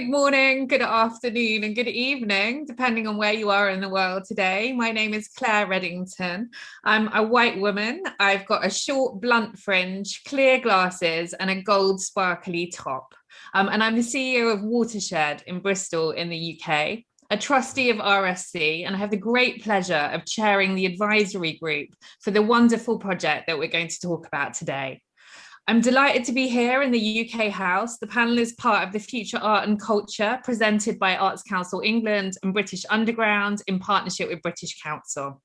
Good morning, good afternoon, and good evening, depending on where you are in the world today. My name is Clare Reddington. I'm a white woman. I've got a short, blunt fringe, clear glasses, and a gold sparkly top. And I'm the CEO of Watershed in Bristol in the UK, a trustee of RSC, and I have the great pleasure of chairing the advisory group for the wonderful project that we're going to talk about today. I'm delighted to be here in the UK House. The panel is part of the Future Art and Culture presented by Arts Council England and British Underground in partnership with British Council.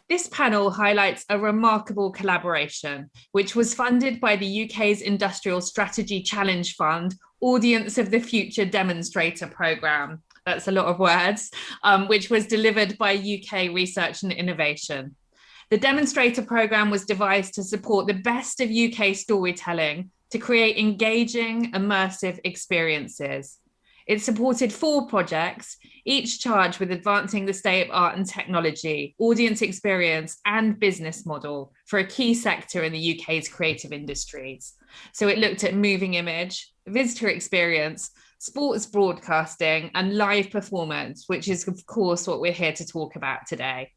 This panel highlights a remarkable collaboration, which was funded by the UK's Industrial Strategy Challenge Fund, Audience of the Future Demonstrator programme. That's a lot of words, which was delivered by UK Research and Innovation. The Demonstrator programme was devised to support the best of UK storytelling to create engaging, immersive experiences. It supported 4 projects, each charged with advancing the state of art and technology, audience experience, and business model for a key sector in the UK's creative industries. So it looked at moving image, visitor experience, sports broadcasting, and live performance, which is, of course, what we're here to talk about today.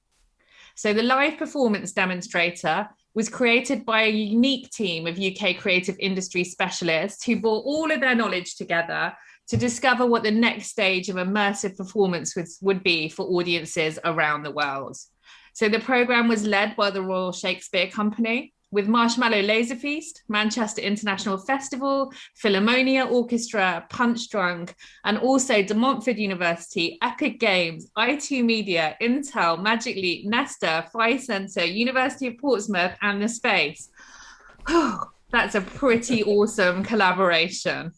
So the live performance demonstrator was created by a unique team of UK creative industry specialists who brought all of their knowledge together to discover what the next stage of immersive performance would be for audiences around the world. So the programme was led by the Royal Shakespeare Company, with Marshmallow Laser Feast, Manchester International Festival, Philharmonia Orchestra, Punchdrunk, and also De Montfort University, Epic Games, i2 Media, Intel, Magic Leap, Nesta, Phi Centre, University of Portsmouth, and The Space. That's a pretty awesome collaboration.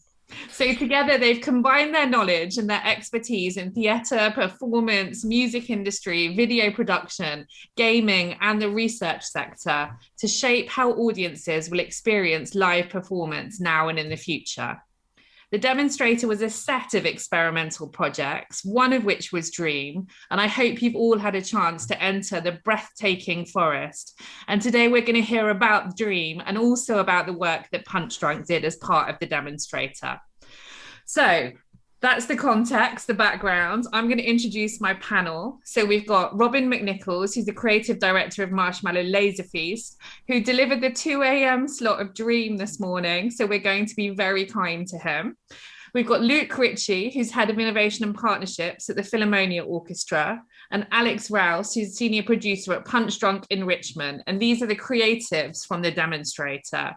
So together they've combined their knowledge and their expertise in theatre, performance, music industry, video production, gaming, and the research sector to shape how audiences will experience live performance now and in the future. The demonstrator was a set of experimental projects, one of which was Dream, and I hope you've all had a chance to enter the breathtaking forest. And today we're going to hear about Dream and also about the work that Punchdrunk did as part of the demonstrator. So that's the context, the background. I'm going to introduce my panel. So we've got Robin McNicholas, who's the creative director of Marshmallow Laser Feast, who delivered the 2 a.m. slot of Dream this morning. So we're going to be very kind to him. We've got Luke Ritchie, who's head of innovation and partnerships at the Philharmonia Orchestra, and Alex Rowse, who's senior producer at Punchdrunk in Richmond. And these are the creatives from the demonstrator.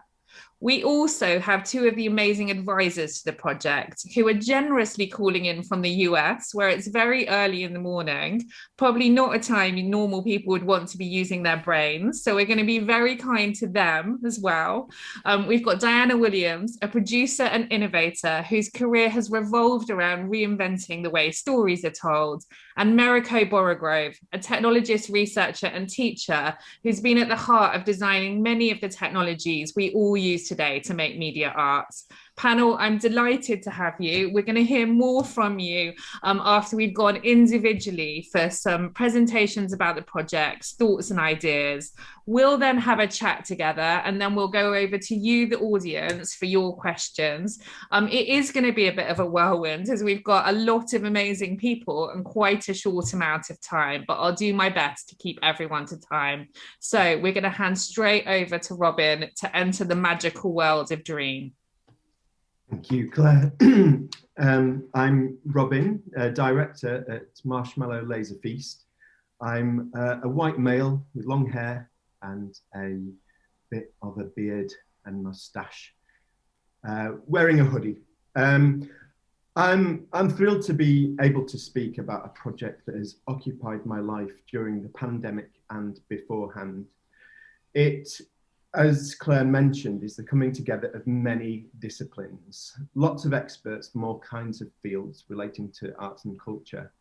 We also have 2 of the amazing advisors to the project who are generously calling in from the US, where it's very early in the morning, probably not a time normal people would want to be using their brains. So we're going to be very kind to them as well. We've got Diana Williams, a producer and innovator whose career has revolved around reinventing the way stories are told, and meriko borogove, a technologist, researcher, and teacher who's been at the heart of designing many of the technologies we all use today to make media arts. Panel, I'm delighted to have you. We're going to hear more from you after we've gone individually for some presentations about the projects, thoughts and ideas. We'll then have a chat together and then we'll go over to you, the audience, for your questions. It is going to be a bit of a whirlwind as we've got a lot of amazing people and quite a short amount of time, but I'll do my best to keep everyone to time. So we're going to hand straight over to Robin to enter the magical world of Dream. Thank you, Claire. I'm Robin, director at Marshmallow Laser Feast. I'm a white male with long hair and a bit of a beard and moustache, wearing a hoodie. I'm thrilled to be able to speak about a project that has occupied my life during the pandemic and beforehand. It, as Claire mentioned, is the coming together of many disciplines, lots of experts from all kinds of fields relating to arts and culture,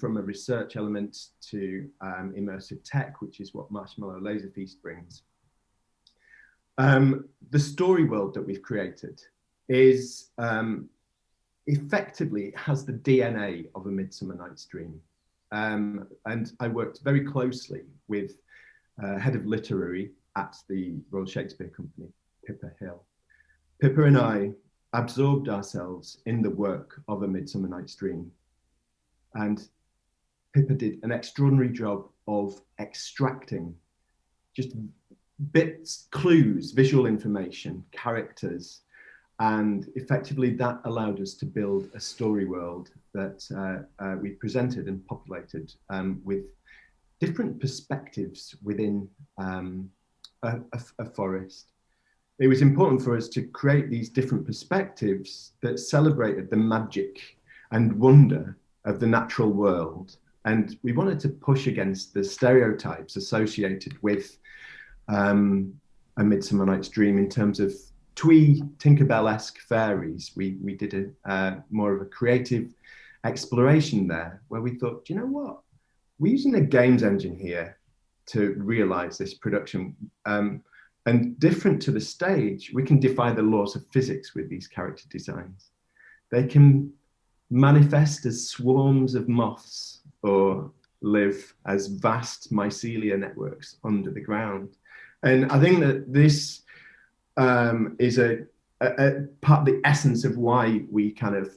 from a research element to immersive tech, which is what Marshmallow Laser Feast brings. The story world that we've created is effectively, it has the DNA of A Midsummer Night's Dream. And I worked very closely with head of literary at the Royal Shakespeare Company, Pippa Hill. Pippa and I absorbed ourselves in the work of A Midsummer Night's Dream. And Pippa did an extraordinary job of extracting just bits, clues, visual information, characters, and effectively that allowed us to build a story world that we presented and populated with different perspectives within a forest. It was important for us to create these different perspectives that celebrated the magic and wonder of the natural world. And we wanted to push against the stereotypes associated with A Midsummer Night's Dream in terms of twee Tinkerbell-esque fairies. We did a more of a creative exploration there where we thought, do you know what? We're using a games engine here to realize this production. And different to the stage, we can defy the laws of physics with these character designs. They can manifest as swarms of moths or live as vast mycelia networks under the ground. And I think that this is a part of the essence of why we kind of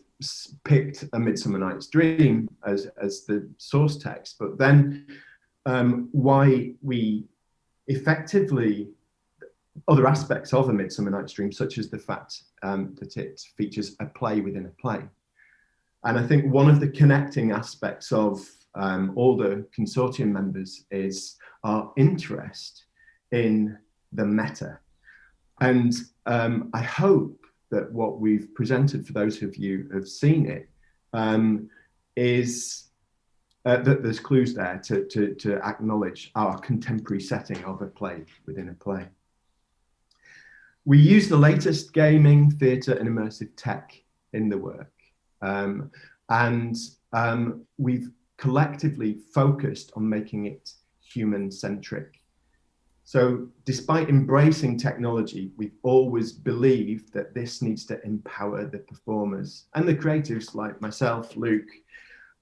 picked A Midsummer Night's Dream as the source text, but then why we effectively, other aspects of A Midsummer Night's Dream, such as the fact that it features a play within a play. And I think one of the connecting aspects of all the consortium members is our interest in the meta. And I hope that what we've presented, for those of you who have seen it, is that there's clues there to acknowledge our contemporary setting of a play within a play. We use the latest gaming, theatre and immersive tech in the work. And we've collectively focused on making it human-centric. So despite embracing technology, we've always believed that this needs to empower the performers and the creatives like myself, Luke,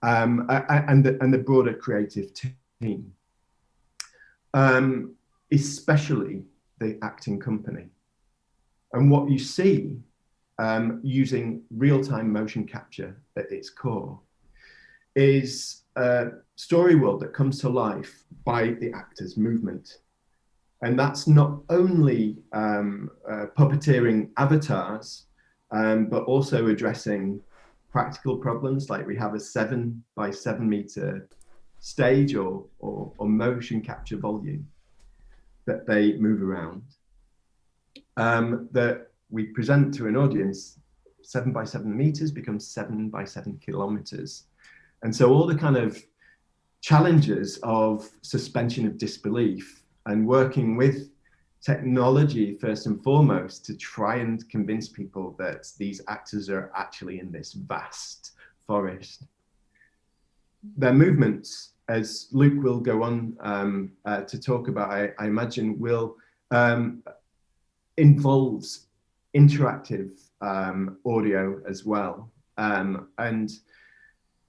and the broader creative team, especially the acting company. And what you see using real-time motion capture at its core is a story world that comes to life by the actor's movement. And that's not only puppeteering avatars, but also addressing practical problems, like we have a 7 by 7 meter stage or motion capture volume that they move around, that we present to an audience. 7 by 7 meters becomes 7 by 7 kilometers. And so all the kind of challenges of suspension of disbelief and working with technology first and foremost to try and convince people that these actors are actually in this vast forest. Their movements, as Luke will go on to talk about, I imagine, will involves interactive audio as well. And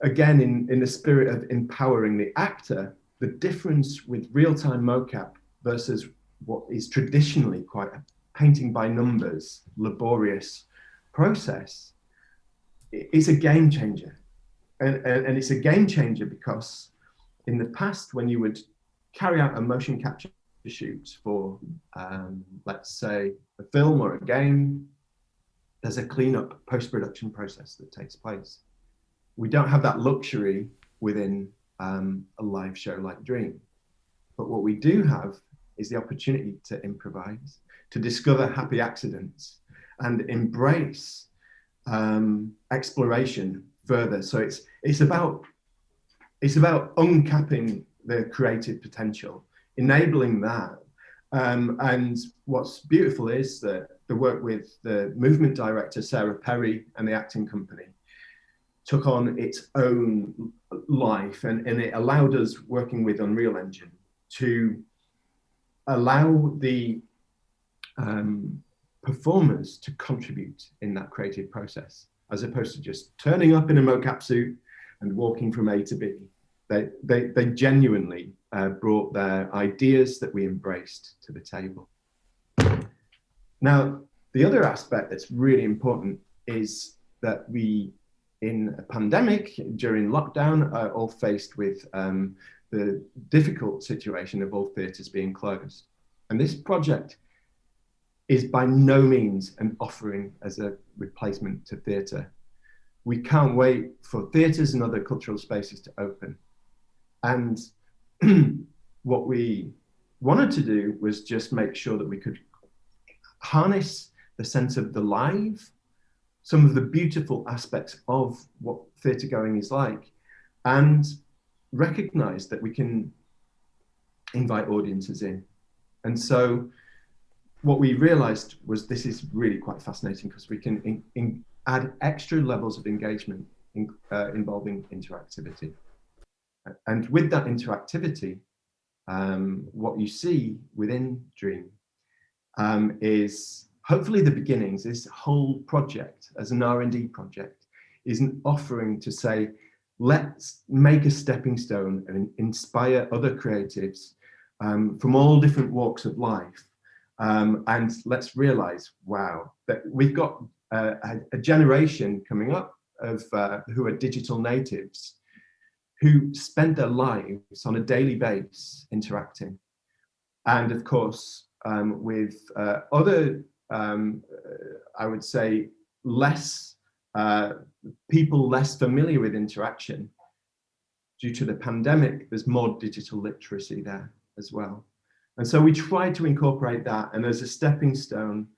again, in the spirit of empowering the actor, the difference with real-time mocap versus what is traditionally quite a painting by numbers, laborious process, is a game changer. And it's a game changer because in the past, when you would carry out a motion capture shoot for, let's say, a film or a game, there's a cleanup post-production process that takes place. We don't have that luxury within a live show like Dream. But what we do have is the opportunity to improvise, to discover happy accidents, and embrace exploration further. So it's about uncapping the creative potential, enabling that. And what's beautiful is that the work with the movement director, Sarah Perry, and the acting company took on its own life, and it allowed us, working with Unreal Engine, to allow the performers to contribute in that creative process, as opposed to just turning up in a mocap suit and walking from A to B. They genuinely brought their ideas that we embraced to the table. Now, the other aspect that's really important is that we, in a pandemic, during lockdown, are all faced with the difficult situation of all theatres being closed. And this project is by no means an offering as a replacement to theatre. We can't wait for theatres and other cultural spaces to open. And what we wanted to do was just make sure that we could harness the sense of the live, some of the beautiful aspects of what theatre going is like, and recognize that we can invite audiences in. And so what we realized was this is really quite fascinating because we can add extra levels of engagement involving interactivity. And with that interactivity, what you see within Dream is hopefully the beginnings. This whole project as an R&D project is an offering to say, let's make a stepping stone and inspire other creatives from all different walks of life. And let's realize, wow, that we've got a generation coming up of who are digital natives who spend their lives on a daily basis interacting. And of course, with other, I would say, people less familiar with interaction, due to the pandemic, there's more digital literacy there as well. And so we tried to incorporate that. And as a stepping stone,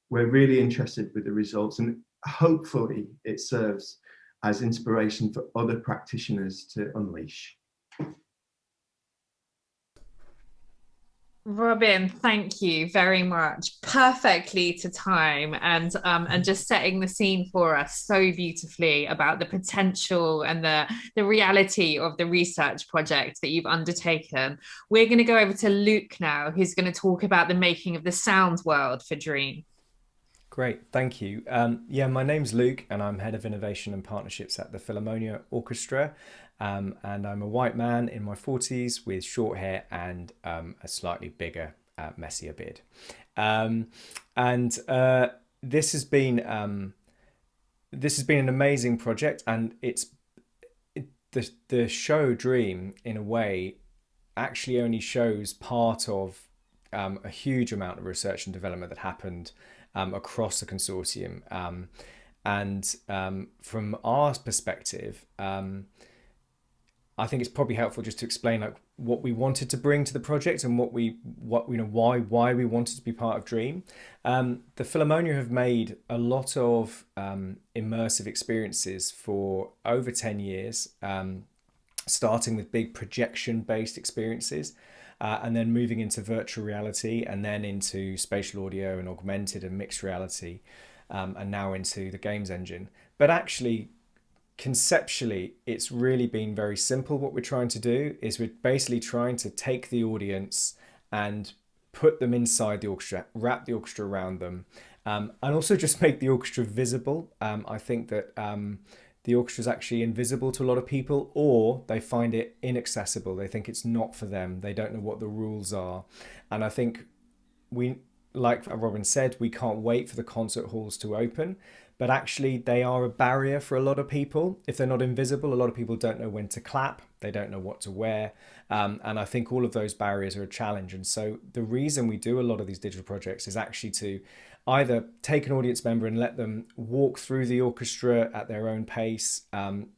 we're really interested with the results. And hopefully it serves as inspiration for other practitioners to unleash. Robin, thank you very much. Perfectly to time, and just setting the scene for us so beautifully about the potential and the reality of the research project that you've undertaken. We're going to go over to Luke now, who's going to talk about the making of the sound world for Dream. Great, thank you. Yeah, my name's Luke and I'm Head of Innovation and Partnerships at the Philharmonia Orchestra. And I'm a white man in my 40s with short hair and a slightly bigger, messier beard. This has been an amazing project, and the show Dream, in a way, actually only shows part of a huge amount of research and development that happened across the consortium. From our perspective, I think it's probably helpful just to explain like what we wanted to bring to the project and why we wanted to be part of Dream. The Philharmonia have made a lot of immersive experiences for over 10 years, starting with big projection-based experiences. And then moving into virtual reality, and then into spatial audio and augmented and mixed reality, and now into the games engine. But actually, conceptually, it's really been very simple. What we're trying to do is we're basically trying to take the audience and put them inside the orchestra, wrap the orchestra around them, and also just make the orchestra visible. I think that the orchestra is actually invisible to a lot of people, or they find it inaccessible. They think it's not for them. They don't know what the rules are. And I think like Robin said, we can't wait for the concert halls to open, but actually they are a barrier for a lot of people. If they're not invisible, a lot of people don't know when to clap. They don't know what to wear. And I think all of those barriers are a challenge. And so the reason we do a lot of these digital projects is actually to either take an audience member and let them walk through the orchestra at their own pace,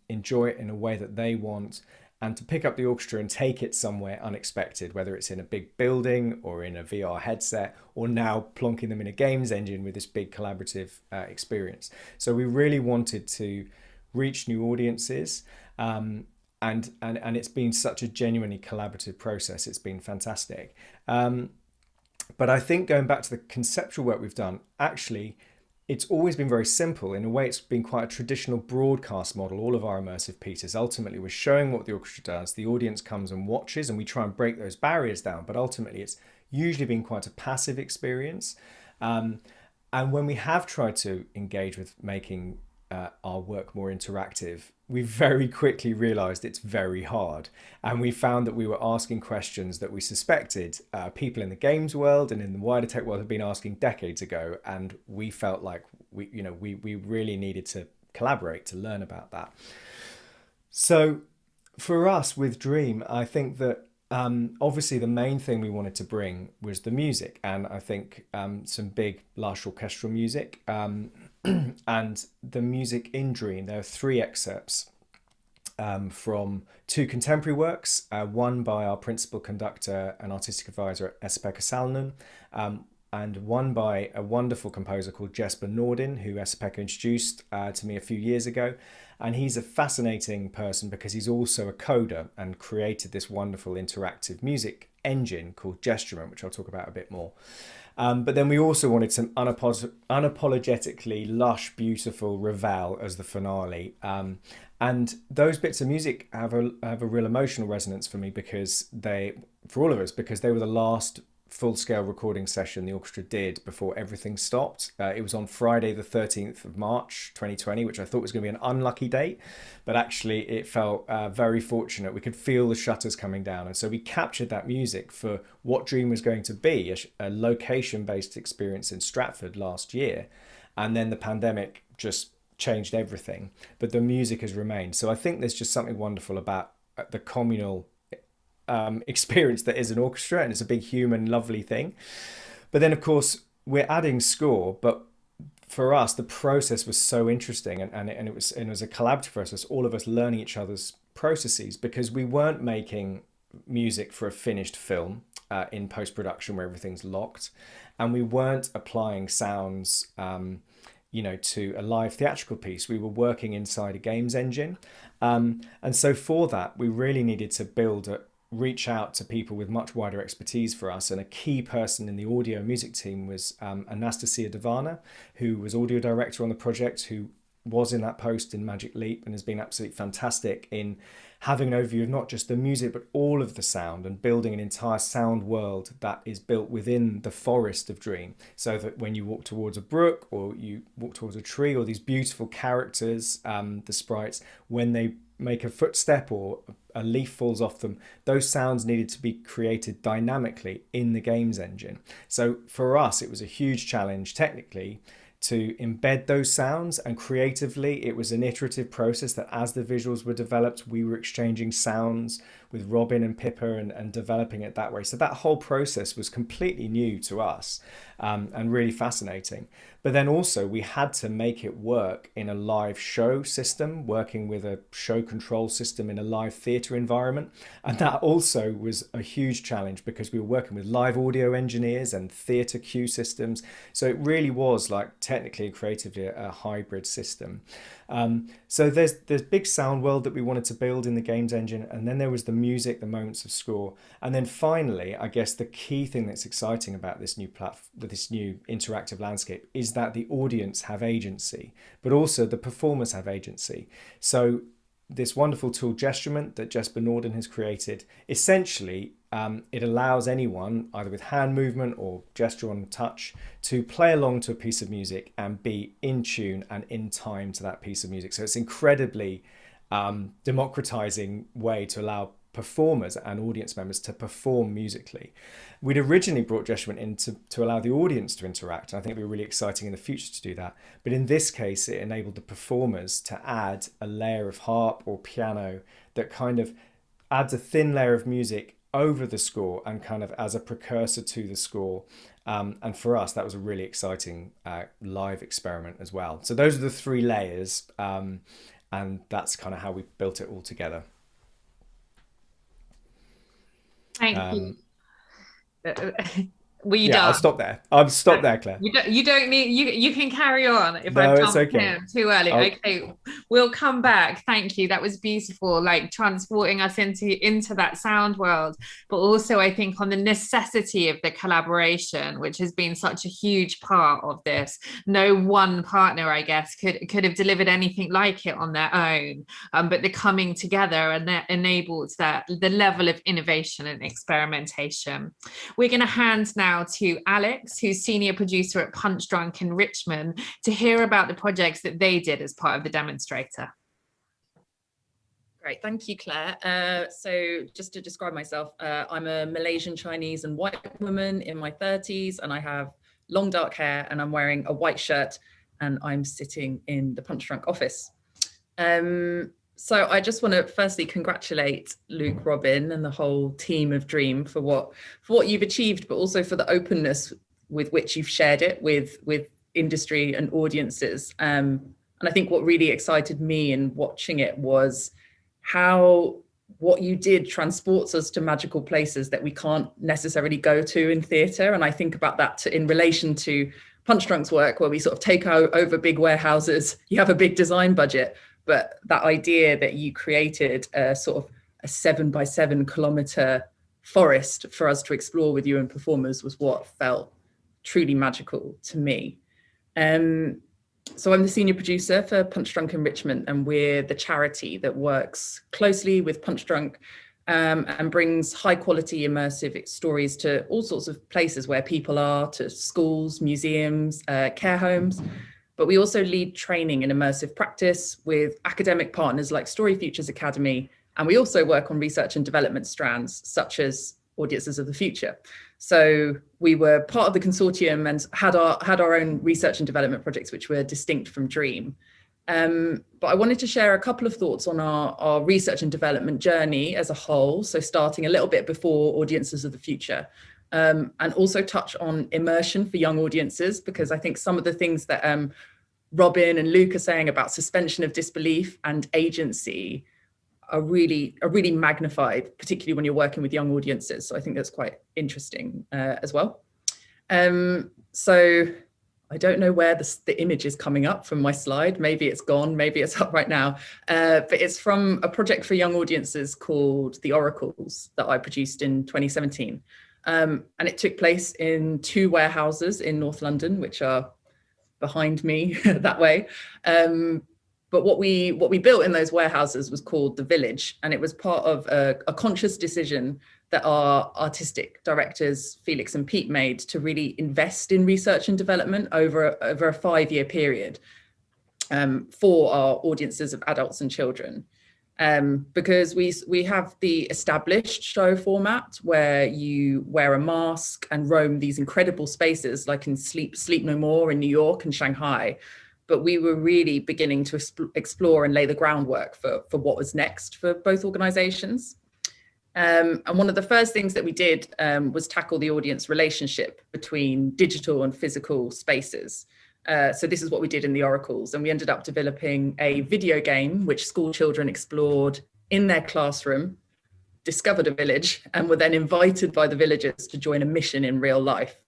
enjoy it in a way that they want, and to pick up the orchestra and take it somewhere unexpected, whether it's in a big building or in a VR headset, or now plonking them in a games engine with this big collaborative experience. So we really wanted to reach new audiences, and it's been such a genuinely collaborative process. It's been fantastic. But I think going back to the conceptual work we've done, actually, it's always been very simple. In a way, it's been quite a traditional broadcast model. All of our immersive pieces, ultimately, we're showing what the orchestra does. The audience comes and watches, and we try and break those barriers down. But ultimately, it's usually been quite a passive experience. And when we have tried to engage with making our work more interactive, we very quickly realized it's very hard. And we found that we were asking questions that we suspected people in the games world and in the wider tech world had been asking decades ago. And we felt like we really needed to collaborate to learn about that. So for us with Dream, I think that obviously the main thing we wanted to bring was the music, and I think some big lush orchestral music, and the music in Dream. There are 3 excerpts from 2 contemporary works, one by our principal conductor and artistic advisor Esa-Pekka Salonen, and one by a wonderful composer called Jesper Nordin, who Esa-Pekka introduced to me a few years ago. And he's a fascinating person because he's also a coder and created this wonderful interactive music engine called Gesturement, which I'll talk about a bit more. But then we also wanted some unapologetically lush, beautiful revel as the finale. And those bits of music have a real emotional resonance for me because for all of us, because they were the last full-scale recording session the orchestra did before everything stopped. It was on Friday the 13th of March 2020, which I thought was going to be an unlucky date, but actually it felt very fortunate. We could feel the shutters coming down, and so we captured that music for what Dream was going to be, a location-based experience in Stratford last year, and then the pandemic just changed everything, but the music has remained. So I think there's just something wonderful about the communal experience that is an orchestra, and it's a big human lovely thing. But then of course we're adding score, but for us the process was so interesting, and it was a collaborative process, all of us learning each other's processes, because we weren't making music for a finished film in post-production where everything's locked, and we weren't applying sounds to a live theatrical piece. We were working inside a games engine, and so for that we really needed to reach out to people with much wider expertise for us. And a key person in the audio music team was Anastasia Devana, who was audio director on the project, who was in that post in Magic Leap and has been absolutely fantastic in having an overview of not just the music but all of the sound, and building an entire sound world that is built within the forest of Dream, so that when you walk towards a brook or you walk towards a tree, or these beautiful characters, the sprites, when they make a footstep or a leaf falls off them, those sounds needed to be created dynamically in the games engine. So for us it was a huge challenge technically to embed those sounds, and creatively it was an iterative process that as the visuals were developed we were exchanging sounds with Robin and Pippa and developing it that way. So that whole process was completely new to us, and really fascinating. But then also we had to make it work in a live show system, working with a show control system in a live theatre environment. And that also was a huge challenge because we were working with live audio engineers and theatre cue systems. So it really was like technically and creatively a hybrid system. So there's big sound world that we wanted to build in the games engine, and then there was the music, the moments of score, and then finally, I guess the key thing that's exciting about this new this new interactive landscape is that the audience have agency, but also the performers have agency. So this wonderful tool Gesturement that Jesper Norden has created, essentially it allows anyone, either with hand movement or gesture on touch, to play along to a piece of music and be in tune and in time to that piece of music. So it's incredibly democratizing way to allow performers and audience members to perform musically. We'd originally brought Gesturement in to allow the audience to interact, and I think it'd be really exciting in the future to do that. But in this case, it enabled the performers to add a layer of harp or piano that kind of adds a thin layer of music over the score and kind of as a precursor to the score. And for us, that was a really exciting live experiment as well. So those are the 3 layers, and that's kind of how we built it all together. Thank you. Were you done? I'll stop there, Claire. You don't need, you can carry on if no, I've it's okay. Too early. Okay, we'll come back. Thank you. That was beautiful, like transporting us into that sound world, but also I think on the necessity of the collaboration, which has been such a huge part of this. No one partner, I guess, could have delivered anything like it on their own, but the coming together and that enabled the level of innovation and experimentation. We're going to hand now to Alex, who's senior producer at Punchdrunk in Richmond, to hear about the projects that they did as part of the Demonstrator. Great, thank you, Claire. So just to describe myself, I'm a Malaysian, Chinese and white woman in my 30s, and I have long dark hair and I'm wearing a white shirt and I'm sitting in the Punchdrunk office. So I just want to firstly congratulate Luke, Robin, and the whole team of Dream for what you've achieved, but also for the openness with which you've shared it with industry and audiences. And I think what really excited me in watching it was how what you did transports us to magical places that we can't necessarily go to in theatre. And I think about that in relation to Punchdrunk's work, where we sort of take over big warehouses, you have a big design budget, but that idea that you created a sort of a 7x7 kilometre forest for us to explore with you and performers was what felt truly magical to me. So I'm the senior producer for Punchdrunk Enrichment, and we're the charity that works closely with Punchdrunk and brings high quality immersive stories to all sorts of places where people are, to schools, museums, care homes. But we also lead training in immersive practice with academic partners like Story Futures Academy. And we also work on research and development strands, such as Audiences of the Future. So we were part of the consortium and had our own research and development projects, which were distinct from Dream. But I wanted to share a couple of thoughts on our research and development journey as a whole. So starting a little bit before Audiences of the Future, and also touch on immersion for young audiences, because I think some of the things that Robin and Luke are saying about suspension of disbelief and agency are really magnified, particularly when you're working with young audiences. So I think that's quite interesting as well. So I don't know where the image is coming up from my slide. Maybe it's gone, maybe it's up right now. But it's from a project for young audiences called The Oracles that I produced in 2017. And it took place in 2 warehouses in North London, which are behind me that way. But what we built in those warehouses was called The Village, and it was part of a conscious decision that our artistic directors, Felix and Pete, made to really invest in research and development over a 5-year period for our audiences of adults and children. Because we have the established show format where you wear a mask and roam these incredible spaces, like in Sleep No More in New York and Shanghai. But we were really beginning to explore and lay the groundwork for what was next for both organizations. And one of the first things that we did was tackle the audience relationship between digital and physical spaces. So this is what we did in the Oracles, and we ended up developing a video game which school children explored in their classroom, discovered a village, and were then invited by the villagers to join a mission in real life.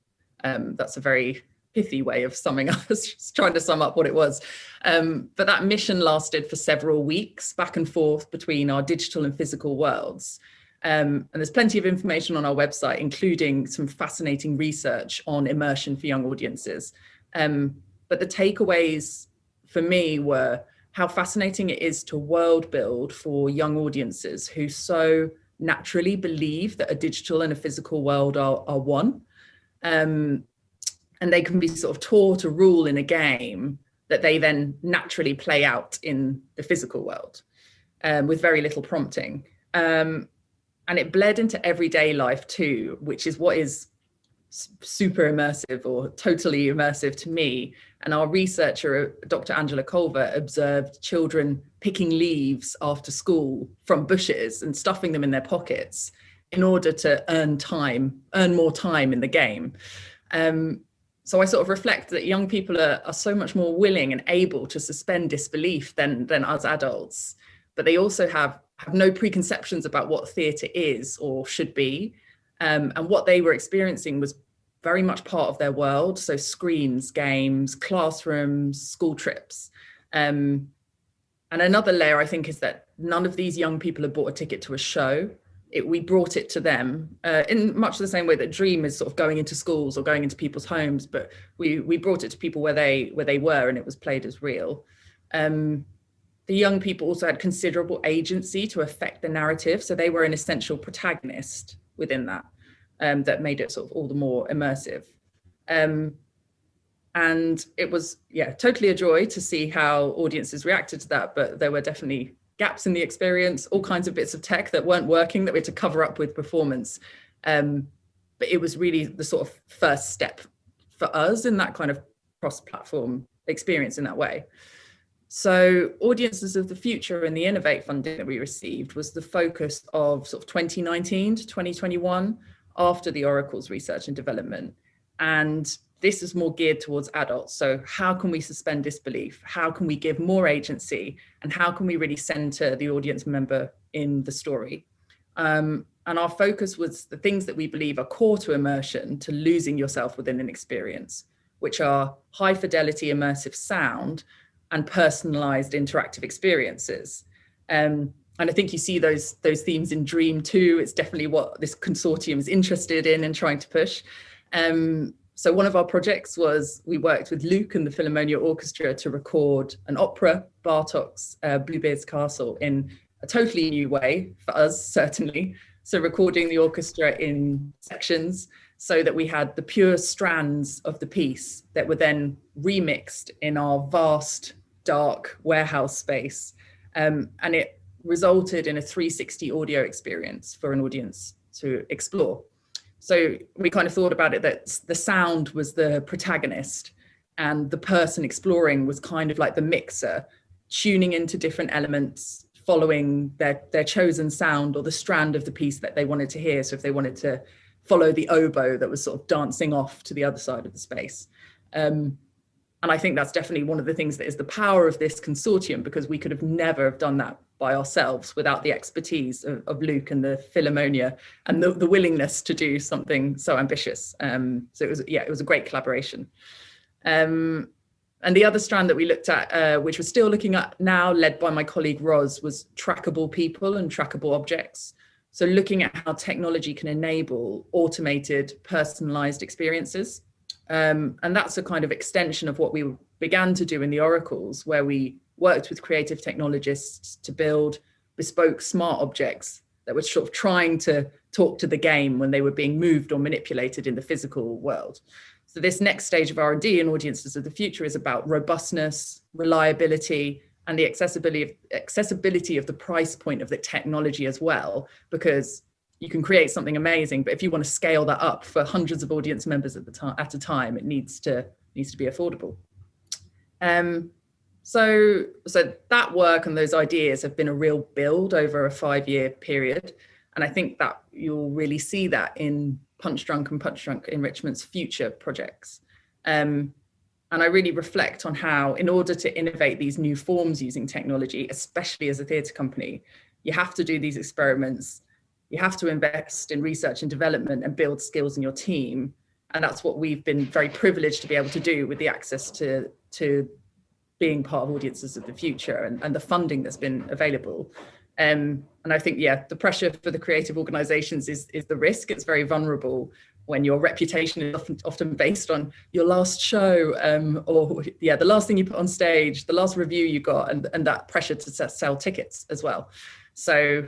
That's a very pithy way of summing up, just trying to sum up what it was. But that mission lasted for several weeks, back and forth between our digital and physical worlds. And there's plenty of information on our website, including some fascinating research on immersion for young audiences. But the takeaways for me were how fascinating it is to world build for young audiences who so naturally believe that a digital and a physical world are one. And they can be sort of taught a rule in a game that they then naturally play out in the physical world with very little prompting. And it bled into everyday life too, which is what is super immersive or totally immersive to me. And our researcher, Dr. Angela Culver, observed children picking leaves after school from bushes and stuffing them in their pockets in order to earn more time in the game. So I sort of reflect that young people are so much more willing and able to suspend disbelief than us adults, but they also have no preconceptions about what theatre is or should be. And what they were experiencing was very much part of their world. So screens, games, classrooms, school trips. And another layer, I think, is that none of these young people had bought a ticket to a show. We brought it to them in much the same way that Dream is sort of going into schools or going into people's homes, but we brought it to people where they were, and it was played as real. The young people also had considerable agency to affect the narrative, so they were an essential protagonist within that, that made it sort of all the more immersive. And it was, totally a joy to see how audiences reacted to that, but there were definitely gaps in the experience, all kinds of bits of tech that weren't working that we had to cover up with performance. But it was really the sort of first step for us in that kind of cross-platform experience in that way. So Audiences of the Future and the Innovate funding that we received was the focus of sort of 2019 to 2021 after the Oracle's research and development. And this is more geared towards adults. So how can we suspend disbelief? How can we give more agency? And how can we really center the audience member in the story? And our focus was the things that we believe are core to immersion, to losing yourself within an experience, which are high fidelity immersive sound and personalized interactive experiences. And I think you see those themes in Dream too. It's definitely what this consortium is interested in and trying to push. So one of our projects was we worked with Luke and the Philharmonia Orchestra to record an opera, Bartók's Bluebeard's Castle, in a totally new way for us, certainly. So recording the orchestra in sections so that we had the pure strands of the piece that were then remixed in our vast, dark warehouse space. And it resulted in a 360 audio experience for an audience to explore. So we kind of thought about it that the sound was the protagonist and the person exploring was kind of like the mixer, tuning into different elements, following their chosen sound or the strand of the piece that they wanted to hear. So if they wanted to follow the oboe that was sort of dancing off to the other side of the space. And I think that's definitely one of the things that is the power of this consortium, because we could have never have done that by ourselves without the expertise of Luke and the Philharmonia and the willingness to do something so ambitious. So it was a great collaboration. And the other strand that we looked at, which we're still looking at now, led by my colleague Rowse, was trackable people and trackable objects. So looking at how technology can enable automated, personalized experiences. And that's a kind of extension of what we began to do in the Oracles, where we worked with creative technologists to build bespoke smart objects that were sort of trying to talk to the game when they were being moved or manipulated in the physical world. So this next stage of R&D in Audiences of the Future is about robustness, reliability, and the accessibility of the price point of the technology as well, because you can create something amazing, but if you want to scale that up for hundreds of audience members at a time, it needs to be affordable. So that work and those ideas have been a real build over a 5-year period. And I think that you'll really see that in Punchdrunk and Punchdrunk Enrichment's future projects. And I really reflect on how, in order to innovate these new forms using technology, especially as a theatre company, you have to do these experiments. You have to invest in research and development and build skills in your team. And that's what we've been very privileged to be able to do with the access to being part of Audiences of the Future and the funding that's been available. And I think, the pressure for the creative organizations is the risk. It's very vulnerable when your reputation is often based on your last show or the last thing you put on stage, the last review you got, and that pressure to sell tickets as well. So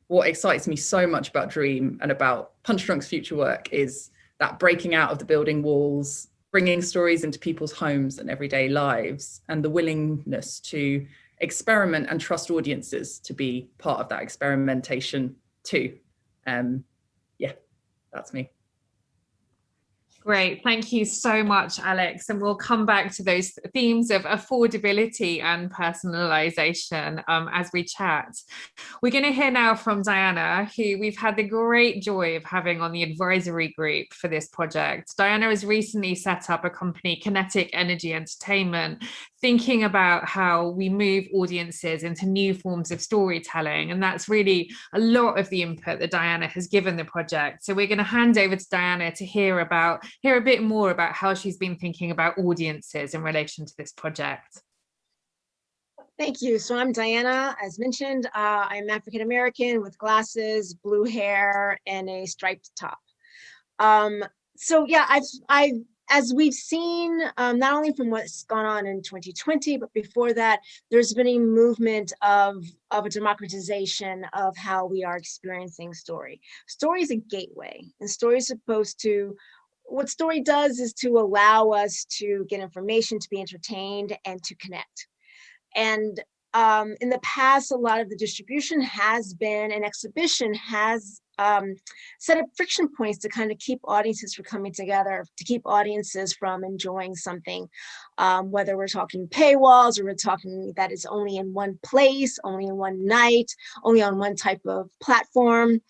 what excites me so much about Dream and about Punchdrunk's future work is that breaking out of the building walls, bringing stories into people's homes and everyday lives, and the willingness to experiment and trust audiences to be part of that experimentation too. That's me. Great, thank you so much, Alex. And we'll come back to those themes of affordability and personalization as we chat. We're going to hear now from Diana, who we've had the great joy of having on the advisory group for this project. Diana has recently set up a company, Kinetic Energy Entertainment, thinking about how we move audiences into new forms of storytelling. And that's really a lot of the input that Diana has given the project. So we're going to hand over to Diana to hear a bit more about how she's been thinking about audiences in relation to this project. Thank you. So I'm Diana, as mentioned. I'm African American with glasses, blue hair, and a striped top. I've as we've seen, not only from what's gone on in 2020, but before that, there's been a movement of a democratization of how we are experiencing story. Story is a gateway, and story is supposed to, what story does is to allow us to get information, to be entertained, and to connect. And in the past, a lot of the distribution has been, an exhibition has set up friction points to kind of keep audiences from coming together, to keep audiences from enjoying something, whether we're talking paywalls or we're talking that it's only in one place, only in one night, only on one type of platform.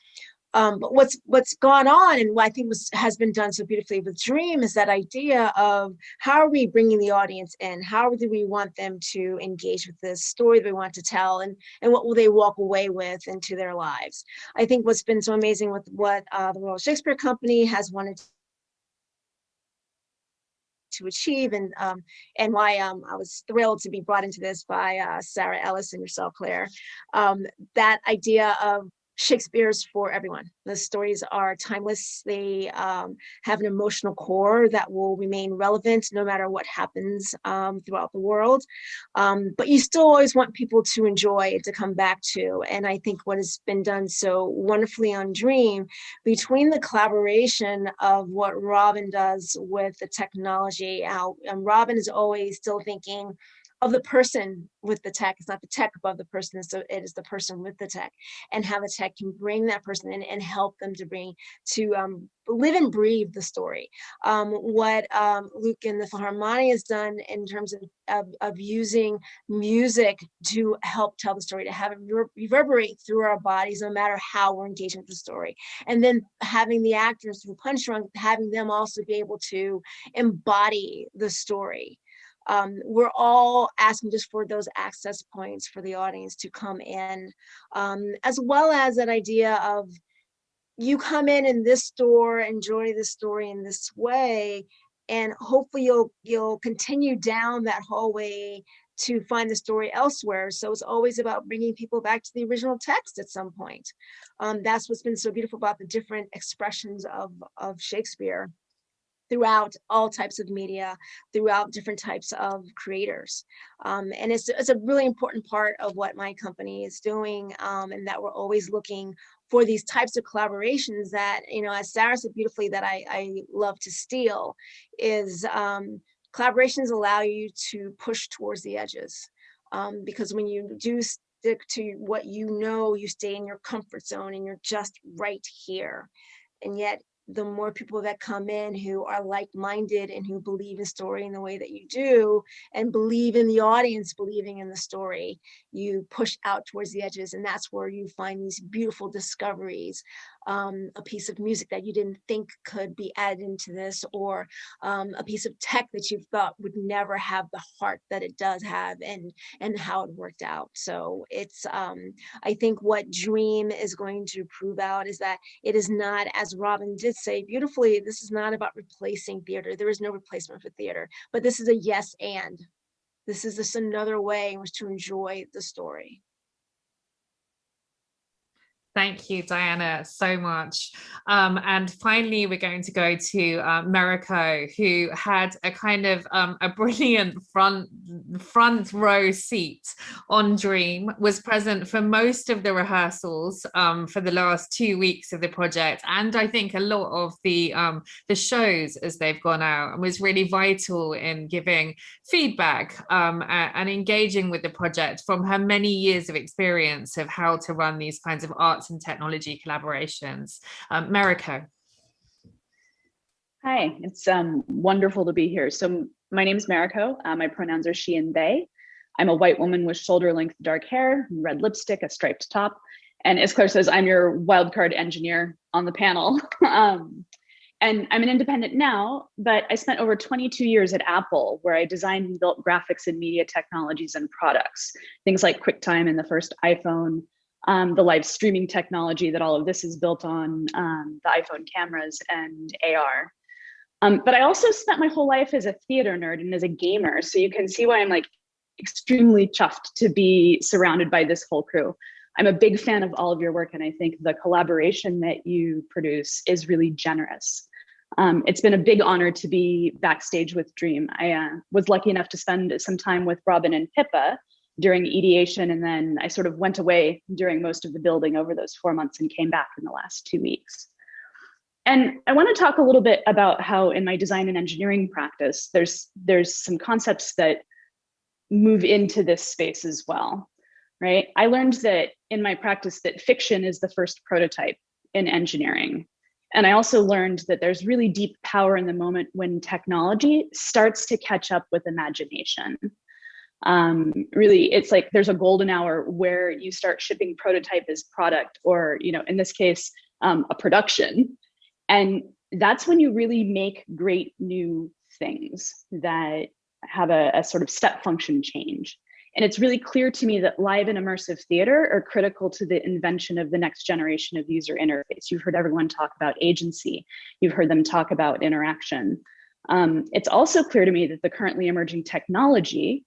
But what's gone on, and what I think has been done so beautifully with Dream, is that idea of how are we bringing the audience in? How do we want them to engage with this story that we want to tell, and what will they walk away with into their lives? I think what's been so amazing with what the Royal Shakespeare Company has wanted to achieve, and why I was thrilled to be brought into this by Sarah Ellis and yourself, Claire, that idea of Shakespeare's for everyone. The stories are timeless. They have an emotional core that will remain relevant no matter what happens throughout the world. But you still always want people to enjoy and to come back to. And I think what has been done so wonderfully on Dream, between the collaboration of what Robin does with the technology, and Robin is always still thinking of the person with the tech. It's not the tech above the person, so it is the person with the tech, and how the tech can bring that person in and help them to live and breathe the story. What Luke and the Philharmonia has done in terms of using music to help tell the story, to have it reverberate through our bodies no matter how we're engaging with the story. And then having the actors through Punchdrunk, having them also be able to embody the story. We're all asking just for those access points for the audience to come in, as well as that idea of you come in this store, enjoy this story in this way, and hopefully you'll continue down that hallway to find the story elsewhere. So it's always about bringing people back to the original text at some point. That's what's been so beautiful about the different expressions of Shakespeare throughout all types of media, throughout different types of creators. And it's a really important part of what my company is doing, and that we're always looking for these types of collaborations that, as Sarah said beautifully, that I love to steal, is collaborations allow you to push towards the edges. Because when you do stick to what you stay in your comfort zone and you're just right here. And yet, the more people that come in who are like-minded and who believe in story in the way that you do, and believe in the audience believing in the story, you push out towards the edges, and that's where you find these beautiful discoveries. A piece of music that you didn't think could be added into this, or a piece of tech that you thought would never have the heart that it does have, and how it worked out. So it's I think what Dream is going to prove out is that it is not, as Robin did say beautifully, this is not about replacing theater. There is no replacement for theater, but this is a yes and. This is just another way in which to enjoy the story. Thank you, Diana, so much. And finally, we're going to go to Meriko, who had a kind of a brilliant front row seat on Dream, was present for most of the rehearsals for the last 2 weeks of the project, and I think a lot of the shows as they've gone out, and was really vital in giving feedback and engaging with the project from her many years of experience of how to run these kinds of arts and technology collaborations. Meriko. Hi, it's wonderful to be here. So my name is Meriko. My pronouns are she and they. I'm a white woman with shoulder-length dark hair, red lipstick, a striped top. And as Claire says, I'm your wildcard engineer on the panel. And I'm an independent now, but I spent over 22 years at Apple, where I designed and built graphics and media technologies and products. Things like QuickTime and the first iPhone, the live streaming technology that all of this is built on, the iPhone cameras and AR. But I also spent my whole life as a theater nerd and as a gamer. So you can see why I'm like extremely chuffed to be surrounded by this whole crew. I'm a big fan of all of your work, and I think the collaboration that you produce is really generous. It's been a big honor to be backstage with Dream. I was lucky enough to spend some time with Robin and Pippa during ideation, and then I sort of went away during most of the building over those 4 months and came back in the last 2 weeks. And I want to talk a little bit about how in my design and engineering practice, there's some concepts that move into this space as well, right? I learned that in my practice that fiction is the first prototype in engineering. And I also learned that there's really deep power in the moment when technology starts to catch up with imagination. Really, it's like there's a golden hour where you start shipping prototype as product, or, you know, in this case, a production. And that's when you really make great new things that have a sort of step function change. And it's really clear to me that live and immersive theater are critical to the invention of the next generation of user interface. You've heard everyone talk about agency. You've heard them talk about interaction. It's also clear to me that the currently emerging technology,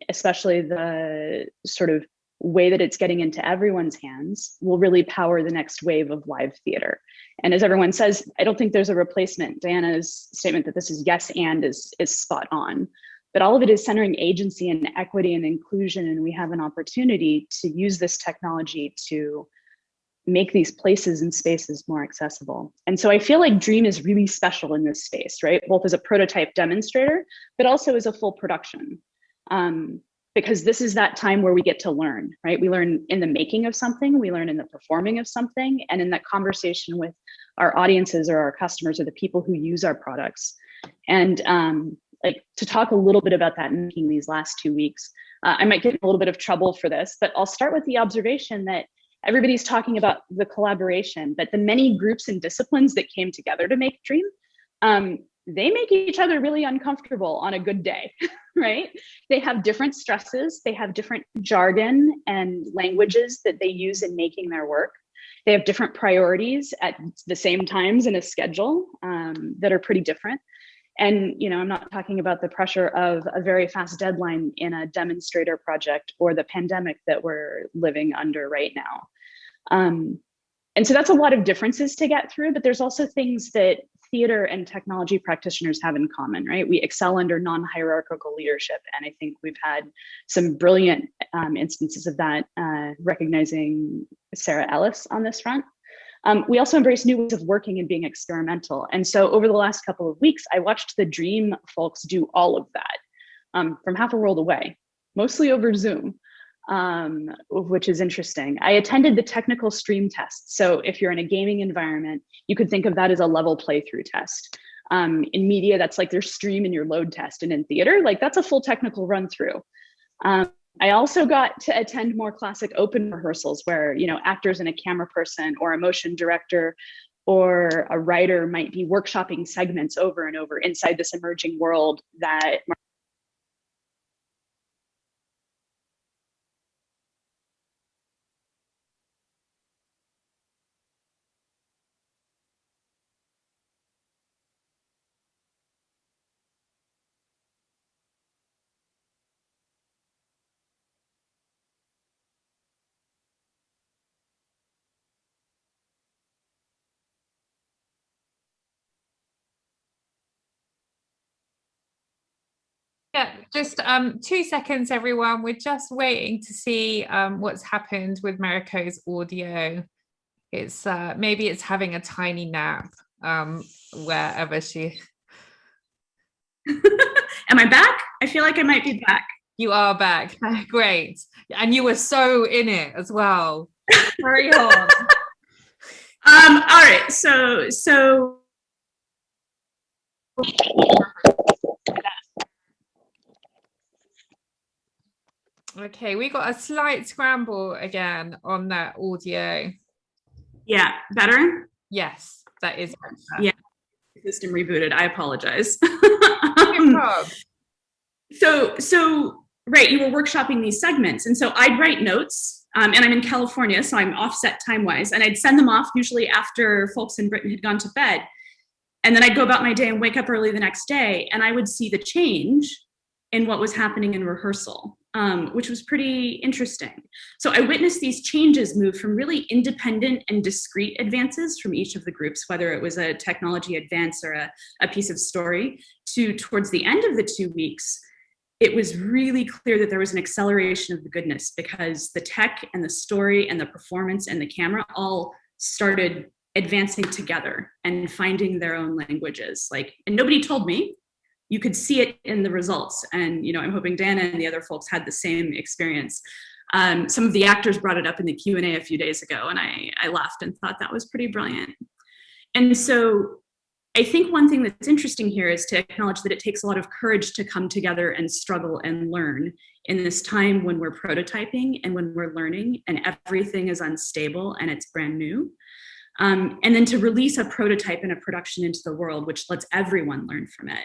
especially the sort of way that it's getting into everyone's hands, will really power the next wave of live theater. And as everyone says, I don't think there's a replacement. Diana's statement that this is yes and is spot on. But all of it is centering agency and equity and inclusion, and we have an opportunity to use this technology to make these places and spaces more accessible. And so I feel like Dream is really special in this space, right? Both as a prototype demonstrator, but also as a full production. Because this is that time where we get to learn, right? We learn in the making of something, we learn in the performing of something, and in that conversation with our audiences or our customers or the people who use our products. And like to talk a little bit about that in these last 2 weeks, I might get in a little bit of trouble for this, but I'll start with the observation that everybody's talking about the collaboration, but the many groups and disciplines that came together to make Dream, they make each other really uncomfortable on a good day, right? They have different stresses, they have different jargon and languages that they use in making their work. They have different priorities at the same times in a schedule that are pretty different. And, you know, I'm not talking about the pressure of a very fast deadline in a demonstrator project or the pandemic that we're living under right now. And so that's a lot of differences to get through, but there's also things that theater and technology practitioners have in common, right? We excel under non-hierarchical leadership. And I think we've had some brilliant instances of that, recognizing Sarah Ellis on this front. We also embrace new ways of working and being experimental. And so over the last couple of weeks, I watched the Dream folks do all of that from half a world away, mostly over Zoom, which is interesting. I attended the technical stream test. So if you're in a gaming environment, you could think of that as a level playthrough test. In media, that's like their stream and your load test. And in theater, like that's a full technical run through. I also got to attend more classic open rehearsals where, you know, actors and a camera person or a motion director or a writer might be workshopping segments over and over inside this emerging world that Yeah, just 2 seconds, everyone. We're just waiting to see what's happened with Mariko's audio. It's maybe it's having a tiny nap wherever she. Am I back? I feel like I might be back. You are back. Great. And you were so in it as well. Carry on. All right. So Okay, we got a slight scramble again on that audio. Yeah, better? Yes, that is better. Yeah, system rebooted. I apologize. So right, you were workshopping these segments. And so I'd write notes, and I'm in California, so I'm offset time-wise, and I'd send them off usually after folks in Britain had gone to bed. And then I'd go about my day and wake up early the next day, and I would see the change in what was happening in rehearsal, which was pretty interesting. So I witnessed these changes move from really independent and discrete advances from each of the groups, whether it was a technology advance or a piece of story, to towards the end of the 2 weeks, it was really clear that there was an acceleration of the goodness because the tech and the story and the performance and the camera all started advancing together and finding their own languages. And nobody told me, you could see it in the results. And, I'm hoping Dana and the other folks had the same experience. Some of the actors brought it up in the Q&A a few days ago, and I laughed and thought that was pretty brilliant. And so I think one thing that's interesting here is to acknowledge that it takes a lot of courage to come together and struggle and learn in this time when we're prototyping and when we're learning and everything is unstable and it's brand new. And then to release a prototype and a production into the world, which lets everyone learn from it.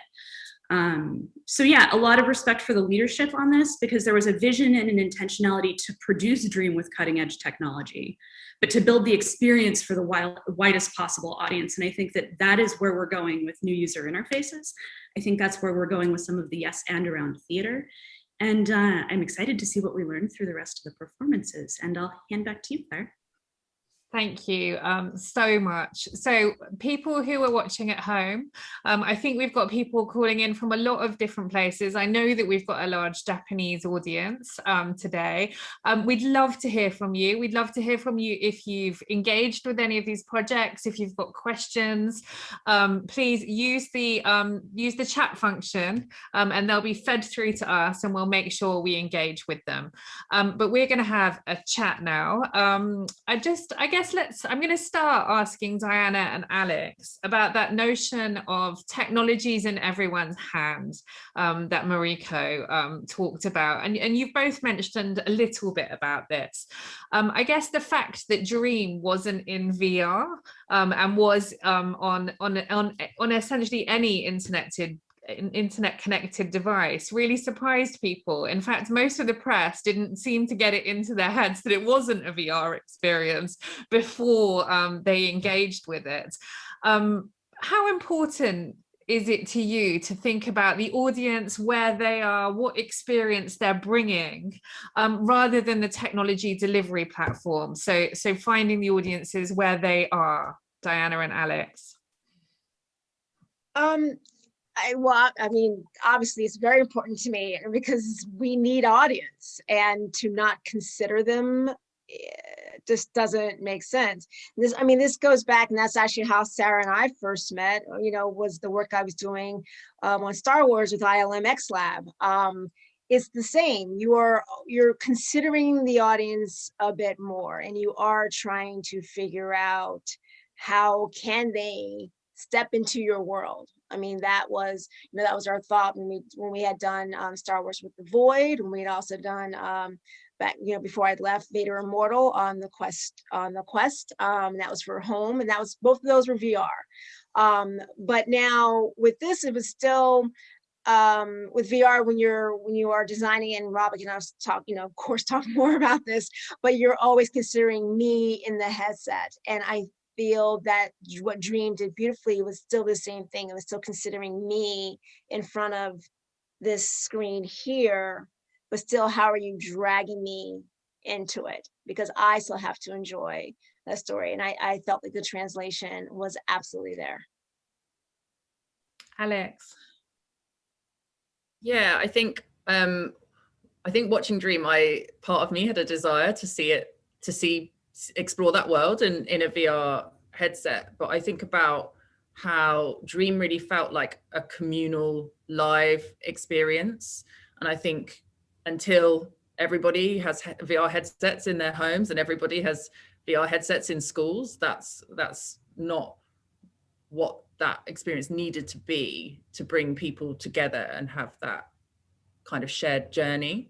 So yeah, a lot of respect for the leadership on this, because there was a vision and an intentionality to produce Dream with cutting edge technology, but to build the experience for the widest possible audience. And I think that is where we're going with new user interfaces. I think that's where we're going with some of the yes and around theater. And I'm excited to see what we learn through the rest of the performances. And I'll hand back to you, Claire. Thank you so much. So people who are watching at home, I think we've got people calling in from a lot of different places. I know that we've got a large Japanese audience today. We'd love to hear from you. We'd love to hear from you if you've engaged with any of these projects, if you've got questions. Please use the chat function and they'll be fed through to us and we'll make sure we engage with them. But we're going to have a chat now. I'm going to start asking Diana and Alex about that notion of technologies in everyone's hands that Mariko talked about. And you've both mentioned a little bit about this. I guess the fact that Dream wasn't in VR and was on essentially any internet connected device really surprised people. In fact, most of the press didn't seem to get it into their heads that it wasn't a VR experience before they engaged with it. How important is it to you to think about the audience, where they are, what experience they're bringing, rather than the technology delivery platform? So finding the audiences where they are. Diana and Alex. I mean, obviously it's very important to me because we need audience, and to not consider them just doesn't make sense. This goes back, and that's actually how Sarah and I first met, was the work I was doing on Star Wars with ILM Lab. It's the same. You're considering the audience a bit more, and you are trying to figure out how can they step into your world. That was our thought when we had done Star Wars with the Void, when we had also done back, before I'd left, Vader Immortal on the Quest. That was for home, and that was, both of those were VR. But now with this, it was still with VR, when you are designing, and Rob can talk, of course, talk more about this, but you're always considering me in the headset. And I feel that what Dream did beautifully was still the same thing. It was still considering me in front of this screen here, but still, how are you dragging me into it? Because I still have to enjoy that story. And I felt like the translation was absolutely there. Alex. Yeah, I think watching Dream, part of me had a desire to explore that world in a VR headset. But I think about how Dream really felt like a communal live experience. And I think until everybody has VR headsets in their homes and everybody has VR headsets in schools, that's not what that experience needed to be to bring people together and have that kind of shared journey.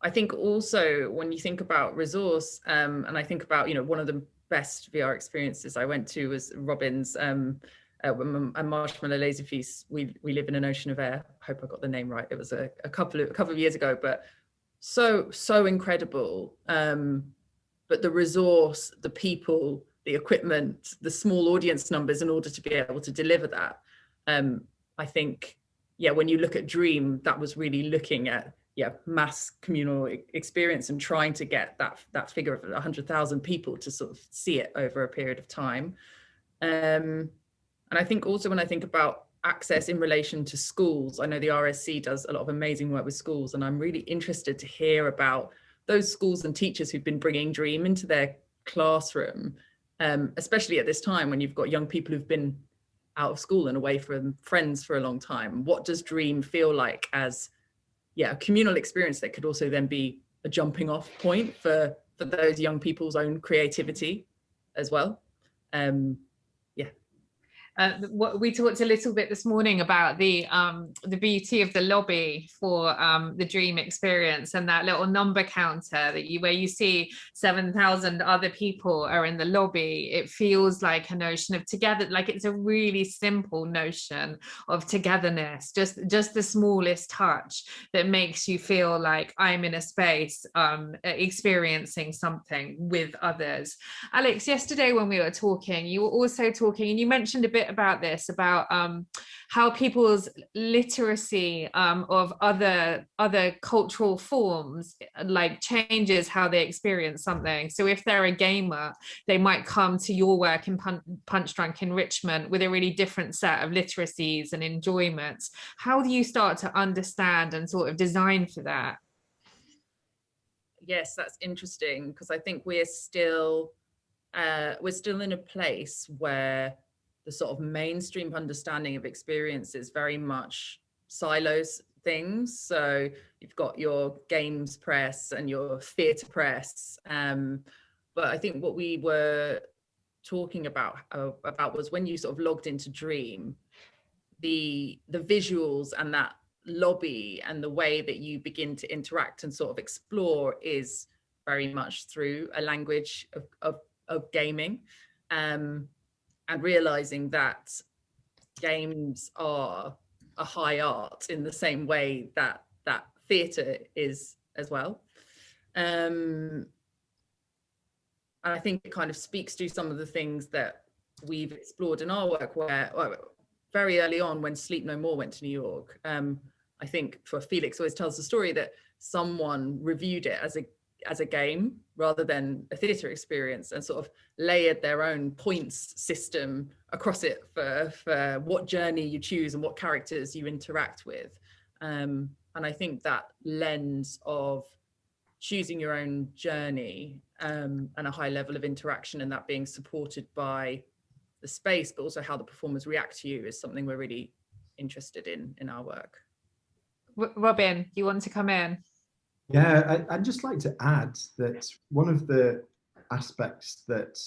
I think also when you think about resource, and I think about, one of the best VR experiences I went to was Robin's and Marshmallow Laser Feast. We live in an ocean of air. I hope I got the name right. It was a couple of years ago, but so incredible. But the resource, the people, the equipment, the small audience numbers in order to be able to deliver that. I think, when you look at Dream, that was really looking at mass communal experience and trying to get that figure of 100,000 people to sort of see it over a period of time. And I think also when I think about access in relation to schools, I know the RSC does a lot of amazing work with schools, and I'm really interested to hear about those schools and teachers who've been bringing Dream into their classroom, especially at this time when you've got young people who've been out of school and away from friends for a long time. What does dream feel like as, yeah, a communal experience that could also then be a jumping off point for those young people's own creativity as well? What we talked a little bit this morning about the beauty of the lobby for the dream experience, and that little number counter that where you see 7,000 other people are in the lobby. It feels like a notion of together, like it's a really simple notion of togetherness, just the smallest touch that makes you feel like I'm in a space experiencing something with others. Alex, yesterday when we were talking, you were also talking, and you mentioned a bit about this, about how people's literacy of other cultural forms like changes how they experience something. So if they're a gamer, they might come to your work in Punchdrunk enrichment with a really different set of literacies and enjoyments. How do you start to understand and sort of design for that? Yes, that's interesting, because I think we're still in a place where the sort of mainstream understanding of experience is very much silos things. So you've got your games press and your theatre press. But I think what we were talking about was when you sort of logged into Dream, the visuals and that lobby and the way that you begin to interact and sort of explore is very much through a language of gaming. And realizing that games are a high art in the same way that theatre is as well. And I think it kind of speaks to some of the things that we've explored in our work, where very early on when Sleep No More went to New York, I think for Felix always tells the story that someone reviewed it as a game rather than a theatre experience, and sort of layered their own points system across it for what journey you choose and what characters you interact with. And I think that lens of choosing your own journey and a high level of interaction, and that being supported by the space, but also how the performers react to you, is something we're really interested in our work. Robin, you want to come in? Yeah, I'd just like to add that one of the aspects that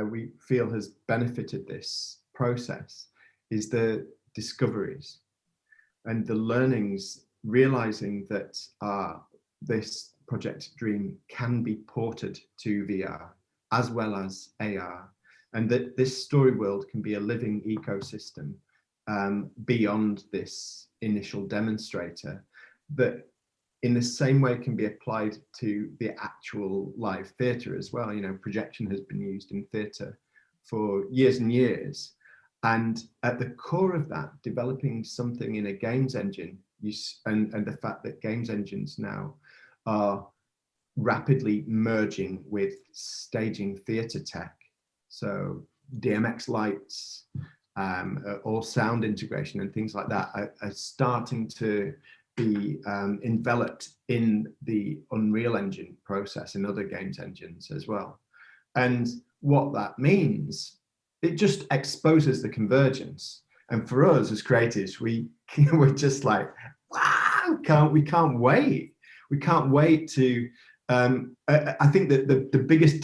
we feel has benefited this process is the discoveries and the learnings, realizing that this Project Dream can be ported to VR as well as AR, and that this story world can be a living ecosystem beyond this initial demonstrator, that in the same way can be applied to the actual live theatre as well. You know, projection has been used in theatre for years and years. And at the core of that, developing something in a games engine, and the fact that games engines now are rapidly merging with staging theatre tech. So DMX lights, all sound integration and things like that are starting to be enveloped in the Unreal Engine process and other games engines as well. And what that means, it just exposes the convergence. And for us as creatives, we're just like, wow, we can't wait. We can't wait to, I think that the biggest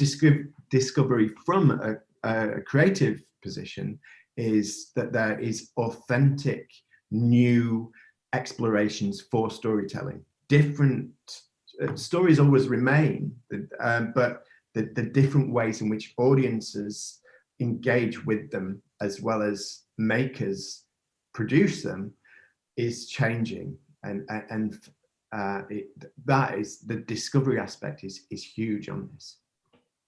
discovery from a creative position is that there is authentic, new explorations for storytelling. Different stories always remain, but the different ways in which audiences engage with them as well as makers produce them is changing, and that is the discovery aspect is huge on this.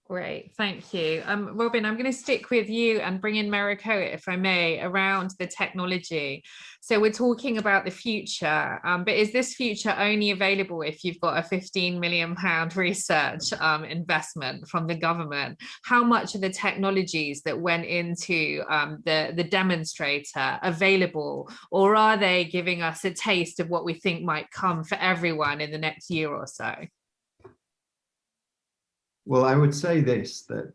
Great, thank you. Robin, I'm going to stick with you and bring in meriko, if I may, around the technology. So we're talking about the future, but is this future only available if you've got a £15 million research investment from the government? How much are the technologies that went into the demonstrator available, or are they giving us a taste of what we think might come for everyone in the next year or so? Well, I would say this, that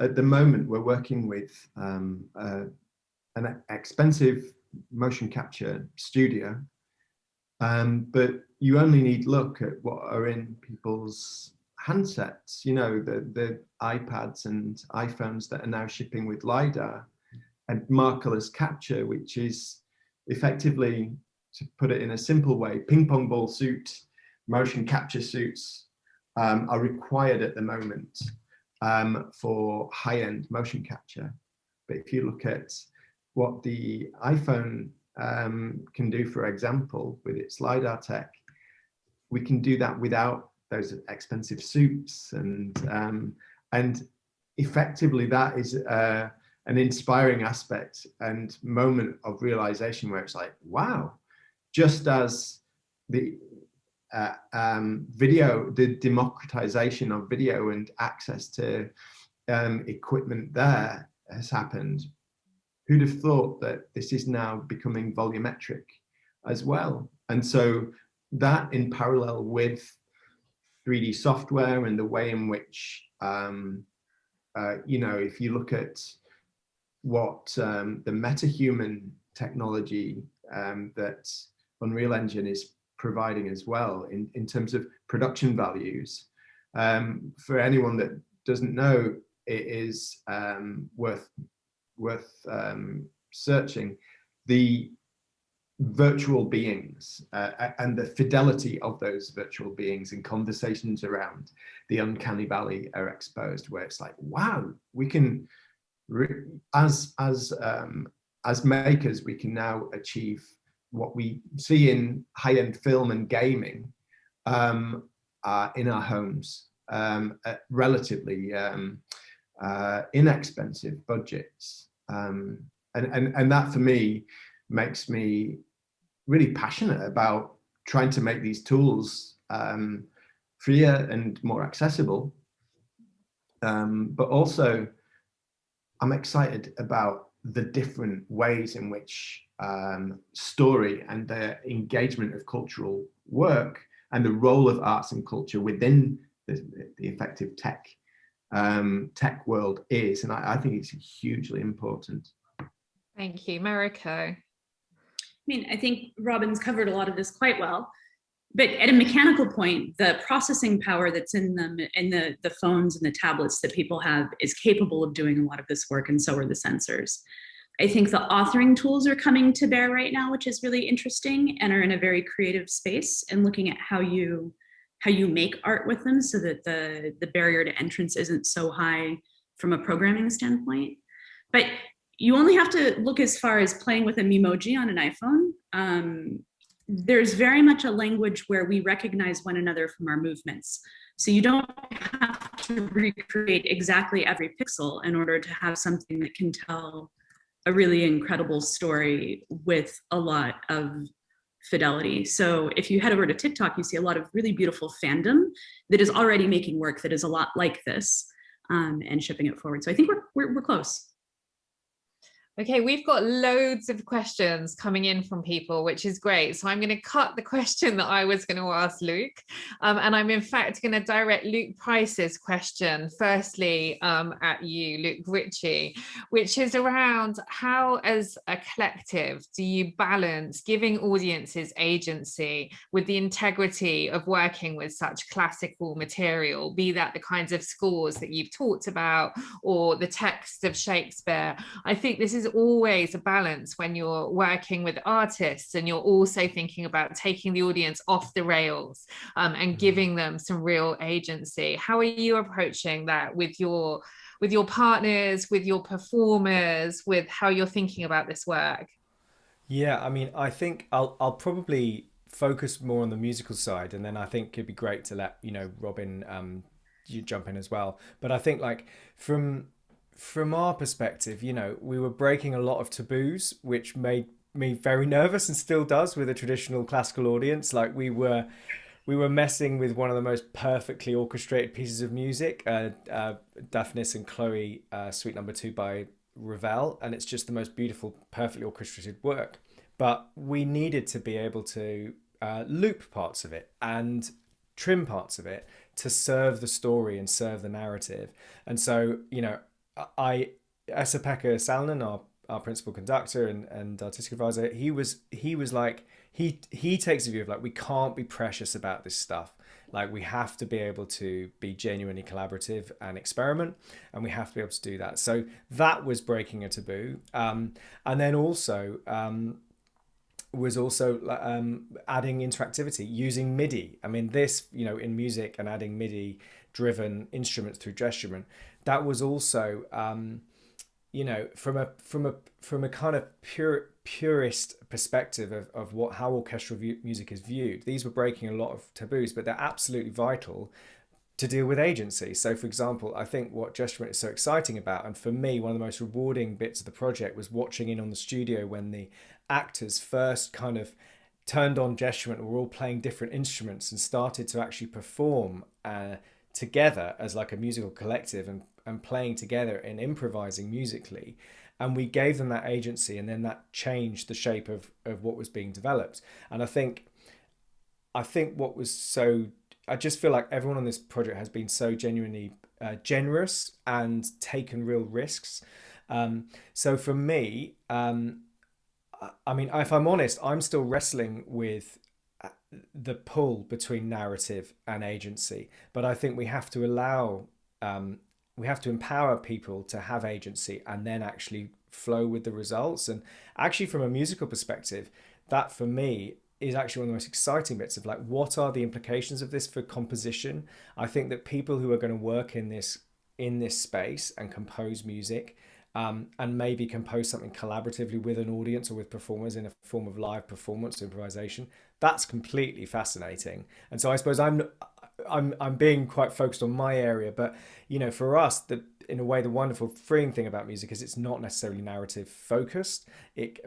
at the moment we're working with an an expensive motion capture studio, but you only need look at what are in people's handsets, you know, the iPads and iPhones that are now shipping with LiDAR, and markerless capture, which is effectively, to put it in a simple way, ping pong ball suit, motion capture suits are required at the moment for high-end motion capture. But if you look at what the iPhone can do, for example, with its LiDAR tech, we can do that without those expensive suits, and effectively that is an inspiring aspect and moment of realization where it's like, wow, just as the video, the democratization of video and access to equipment there has happened, who'd have thought that this is now becoming volumetric as well? And so that, in parallel with 3D software and the way in which, you know, if you look at what the metahuman technology that Unreal Engine is providing as well in terms of production values, for anyone that doesn't know, it is worth searching the virtual beings and the fidelity of those virtual beings, and conversations around the uncanny valley are exposed, where it's like, wow, we can as makers, we can now achieve what we see in high-end film and gaming in our homes at relatively inexpensive budgets, and that for me makes me really passionate about trying to make these tools freer and more accessible, but also I'm excited about the different ways in which story and the engagement of cultural work and the role of arts and culture within the effective tech world is, and I think it's hugely important. Thank you, Mariko. I mean, I think Robin's covered a lot of this quite well, but at a mechanical point, the processing power that's in them and the phones and the tablets that people have is capable of doing a lot of this work, and so are the sensors. I think the authoring tools are coming to bear right now, which is really interesting, and are in a very creative space, and looking at how you make art with them so that the barrier to entrance isn't so high from a programming standpoint. But you only have to look as far as playing with a Memoji on an iPhone. There's very much a language where we recognize one another from our movements. So you don't have to recreate exactly every pixel in order to have something that can tell a really incredible story with a lot of fidelity. So if you head over to TikTok, you see a lot of really beautiful fandom that is already making work that is a lot like this, and shipping it forward. So I think we're close. Okay, we've got loads of questions coming in from people, which is great. So I'm going to cut the question that I was going to ask Luke. And I'm in fact going to direct Luke Price's question firstly at you, Luke Ritchie, which is around how, as a collective, do you balance giving audiences agency with the integrity of working with such classical material, be that the kinds of scores that you've talked about or the text of Shakespeare? I think this is always a balance when you're working with artists and you're also thinking about taking the audience off the rails and giving them some real agency. How are you approaching that with your partners, with your performers, with how you're thinking about this work? Yeah, I mean, I think I'll probably focus more on the musical side, and then I think it'd be great to let Robin you jump in as well. But I think, like, from our perspective, we were breaking a lot of taboos, which made me very nervous and still does with a traditional classical audience. Like we were messing with one of the most perfectly orchestrated pieces of music, Daphnis and Chloe, Suite No. 2 by Ravel, and it's just the most beautiful, perfectly orchestrated work. But we needed to be able to loop parts of it and trim parts of it to serve the story and serve the narrative. And so, Esa-Pekka Salonen, our principal conductor and artistic advisor, he was like, he takes a view of like, we can't be precious about this stuff. Like, we have to be able to be genuinely collaborative and experiment, and we have to be able to do that. So that was breaking a taboo. And then also was also adding interactivity using MIDI. I mean, this, you know, in music and adding MIDI driven instruments through gesturing, that was also you know, from a kind of purist perspective of how orchestral music is viewed, these were breaking a lot of taboos, but they're absolutely vital to deal with agency. So, for example, I think what gesturing is so exciting about, and for me, one of the most rewarding bits of the project was watching in on the studio when the actors first kind of turned on gesturing and were all playing different instruments and started to actually perform together as like a musical collective and playing together and improvising musically. And we gave them that agency, and then that changed the shape of what was being developed. And I think what was so, I just feel like everyone on this project has been so genuinely generous and taken real risks. So for me, I mean, if I'm honest, I'm still wrestling with the pull between narrative and agency, but I think we have to allow, we have to empower people to have agency and then actually flow with the results. And actually, from a musical perspective, that for me is actually one of the most exciting bits of like, what are the implications of this for composition? I think that people who are going to work in this space and compose music, and maybe compose something collaboratively with an audience or with performers in a form of live performance improvisation, that's completely fascinating. And so I suppose I'm being quite focused on my area, but you know, for us, in a way, the wonderful freeing thing about music is it's not necessarily narrative focused,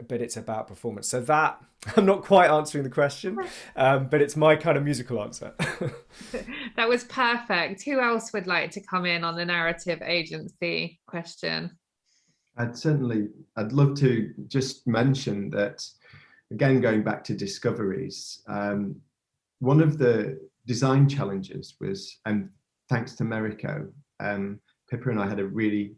but it's about performance. So that, I'm not quite answering the question, but it's my kind of musical answer. That was perfect. Who else would like to come in on the narrative agency question? I'd love to just mention that, again, going back to discoveries, one of the design challenges was, and thanks to Meriko, Pippa and I had a really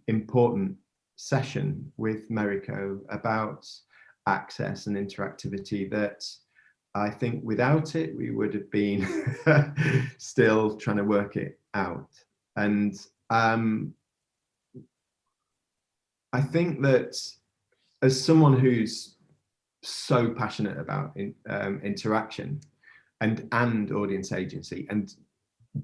important session with Meriko about access and interactivity that I think without it, we would have been still trying to work it out. And I think that as someone who's so passionate about interaction and audience agency, and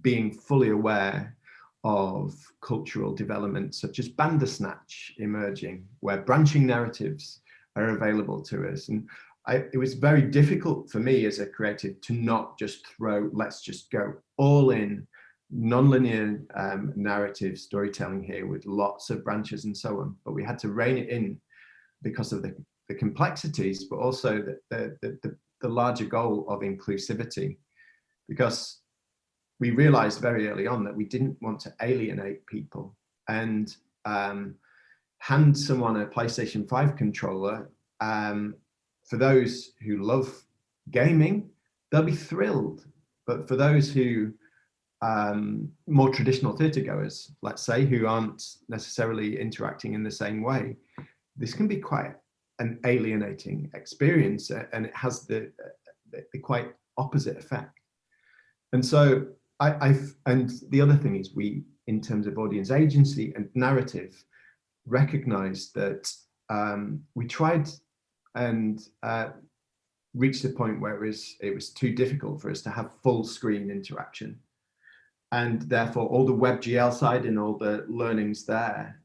being fully aware of cultural developments such as Bandersnatch emerging, where branching narratives are available to us. And it was very difficult for me as a creative to not just throw, let's just go all in non-linear narrative storytelling here with lots of branches and so on. But we had to rein it in because of the complexities, but also the larger goal of inclusivity, because we realized very early on that we didn't want to alienate people and hand someone a PlayStation 5 controller. For those who love gaming, they'll be thrilled. But for those who more traditional theatre goers, let's say, who aren't necessarily interacting in the same way, this can be quite an alienating experience, and it has the quite opposite effect. And so and the other thing is, we, in terms of audience agency and narrative, recognize that we tried and reached a point where it was too difficult for us to have full screen interaction. And therefore, all the WebGL side and all the learnings there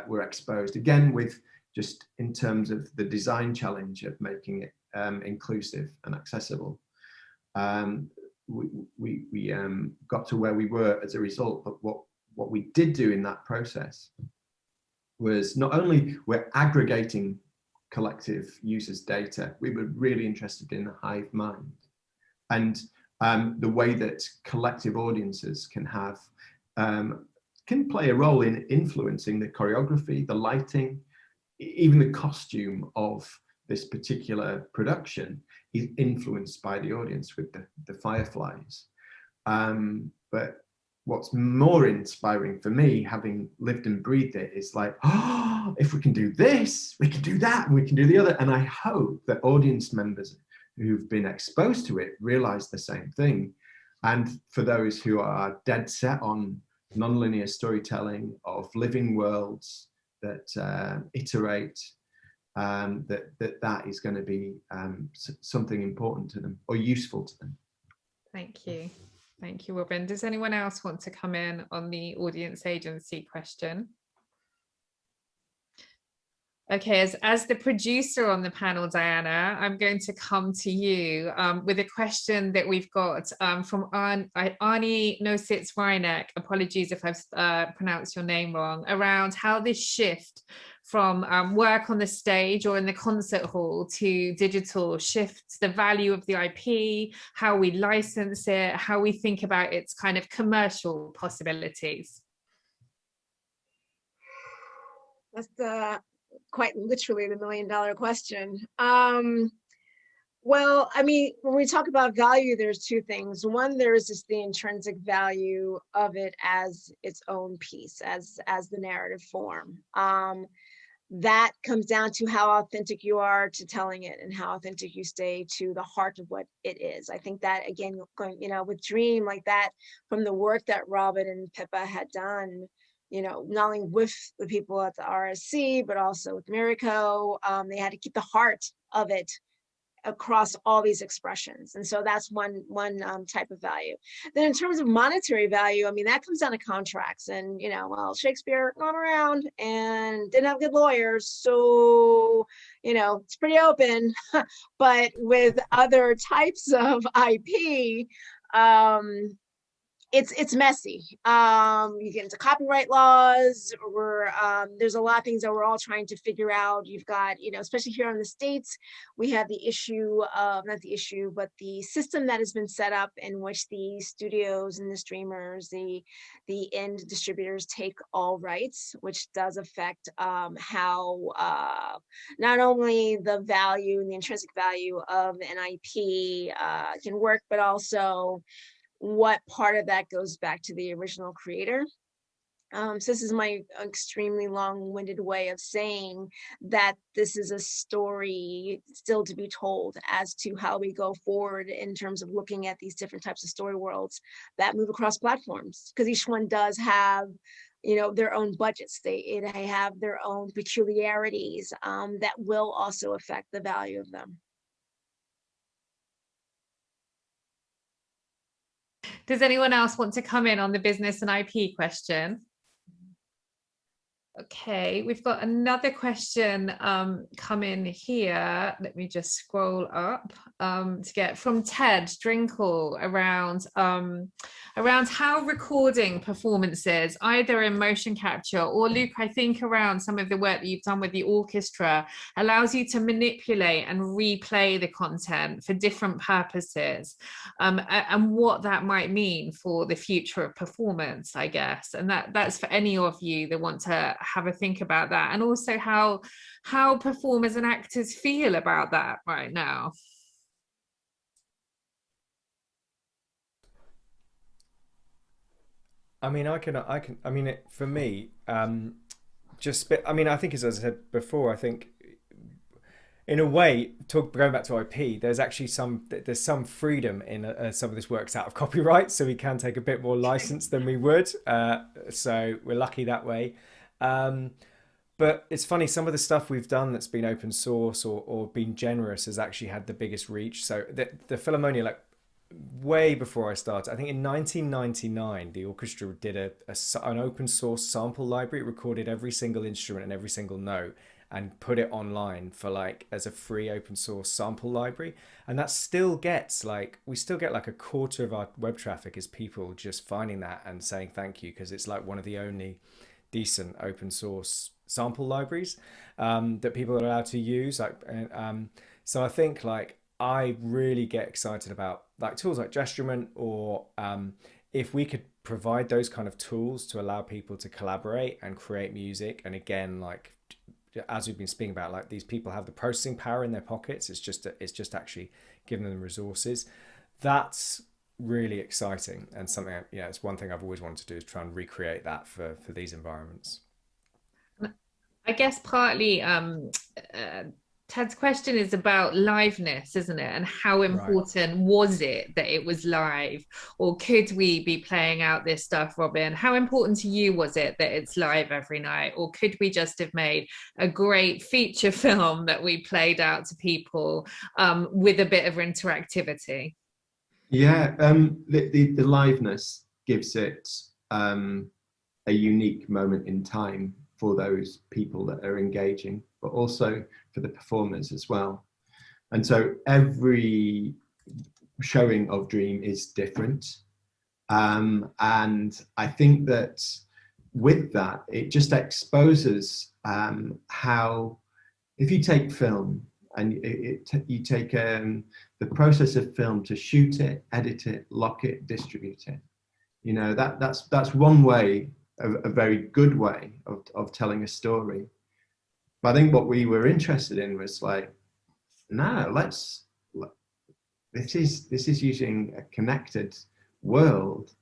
were exposed, again, with just in terms of the design challenge of making it inclusive and accessible. We got to where we were as a result. But what we did do in that process was, not only we're aggregating collective users' data, we were really interested in the hive mind and the way that collective audiences can play a role in influencing the choreography, the lighting, even the costume of this particular production is influenced by the audience with the fireflies. But what's more inspiring for me, having lived and breathed it, is like, oh, if we can do this, we can do that, and we can do the other. And I hope that audience members who've been exposed to it realize the same thing. And for those who are dead set on nonlinear storytelling of living worlds that iterate, that is going to be something important to them or useful to them. Thank you. Thank you, Robin. Does anyone else want to come in on the audience agency question? Okay, as the producer on the panel, Diana, I'm going to come to you with a question that we've got from Arnie Nositz-Reineck. Apologies if I've pronounced your name wrong, around how this shift from work on the stage or in the concert hall to digital shifts the value of the IP, how we license it, how we think about its kind of commercial possibilities. That's quite literally the $1 million question. Well, I mean, when we talk about value, there's two things. One, there is just the intrinsic value of it as its own piece, as the narrative form. That comes down to how authentic you are to telling it and how authentic you stay to the heart of what it is. I think that, again, going, with Dream like that, from the work that Robin and Pippa had done, not only with the people at the RSC, but also with Meriko, they had to keep the heart of it across all these expressions. And so that's one type of value. Then in terms of monetary value, I mean, that comes down to contracts. And, well, Shakespeare gone around and didn't have good lawyers. So, it's pretty open. But with other types of IP, it's messy. You get into copyright laws, or there's a lot of things that we're all trying to figure out. You've got, especially here in the States, we have the issue of, not the issue, but the system that has been set up in which the studios and the streamers, the end distributors take all rights, which does affect how not only the value and the intrinsic value of an IP can work, but also what part of that goes back to the original creator. So this is my extremely long-winded way of saying that this is a story still to be told as to how we go forward in terms of looking at these different types of story worlds that move across platforms, because each one does have their own budgets. They have their own peculiarities that will also affect the value of them. Does anyone else want to come in on the business and IP question? Okay, we've got another question come in here. Let me just scroll up to get from Ted Drinkle around how recording performances, either in motion capture or, Luke, I think around some of the work that you've done with the orchestra, allows you to manipulate and replay the content for different purposes, and what that might mean for the future of performance, I guess. And that's for any of you that want to have a think about that, and also how performers and actors feel about that right now. I mean, for me, I think, as I said before, I think in a way, going back to IP, there's actually some freedom in some of this work's out of copyright, so we can take a bit more license than we would. So we're lucky that way. But it's funny, some of the stuff we've done that's been open source or been generous has actually had the biggest reach. So the Philharmonia, like way before I started, I think in 1999, the orchestra did an open source sample library. It recorded every single instrument and every single note and put it online for as a free open source sample library. And that still gets we still get a quarter of our web traffic is people just finding that and saying thank you, because it's one of the only decent open source sample libraries that people are allowed to use. So I think I really get excited about tools like Gestureman, or if we could provide those kind of tools to allow people to collaborate and create music. And again, as we've been speaking about, these people have the processing power in their pockets. It's just actually giving them resources. That's really exciting, and something, yeah, it's one thing I've always wanted to do, is try and recreate that for these environments. I guess partly Ted's question is about liveness, isn't it? And how important was it that it was live? Or could we be playing out this stuff, Robin? How important to you was it that it's live every night? Or could we just have made a great feature film that we played out to people with a bit of interactivity? Yeah, the liveness gives it a unique moment in time for those people that are engaging, but also for the performers as well. And so every showing of Dream is different. And I think that with that, it just exposes how, if you take film and you take the process of film to shoot it, edit it, lock it, distribute it, you know, that's one way, a very good way of telling a story. But I think what we were interested in was like, no, this is using a connected world.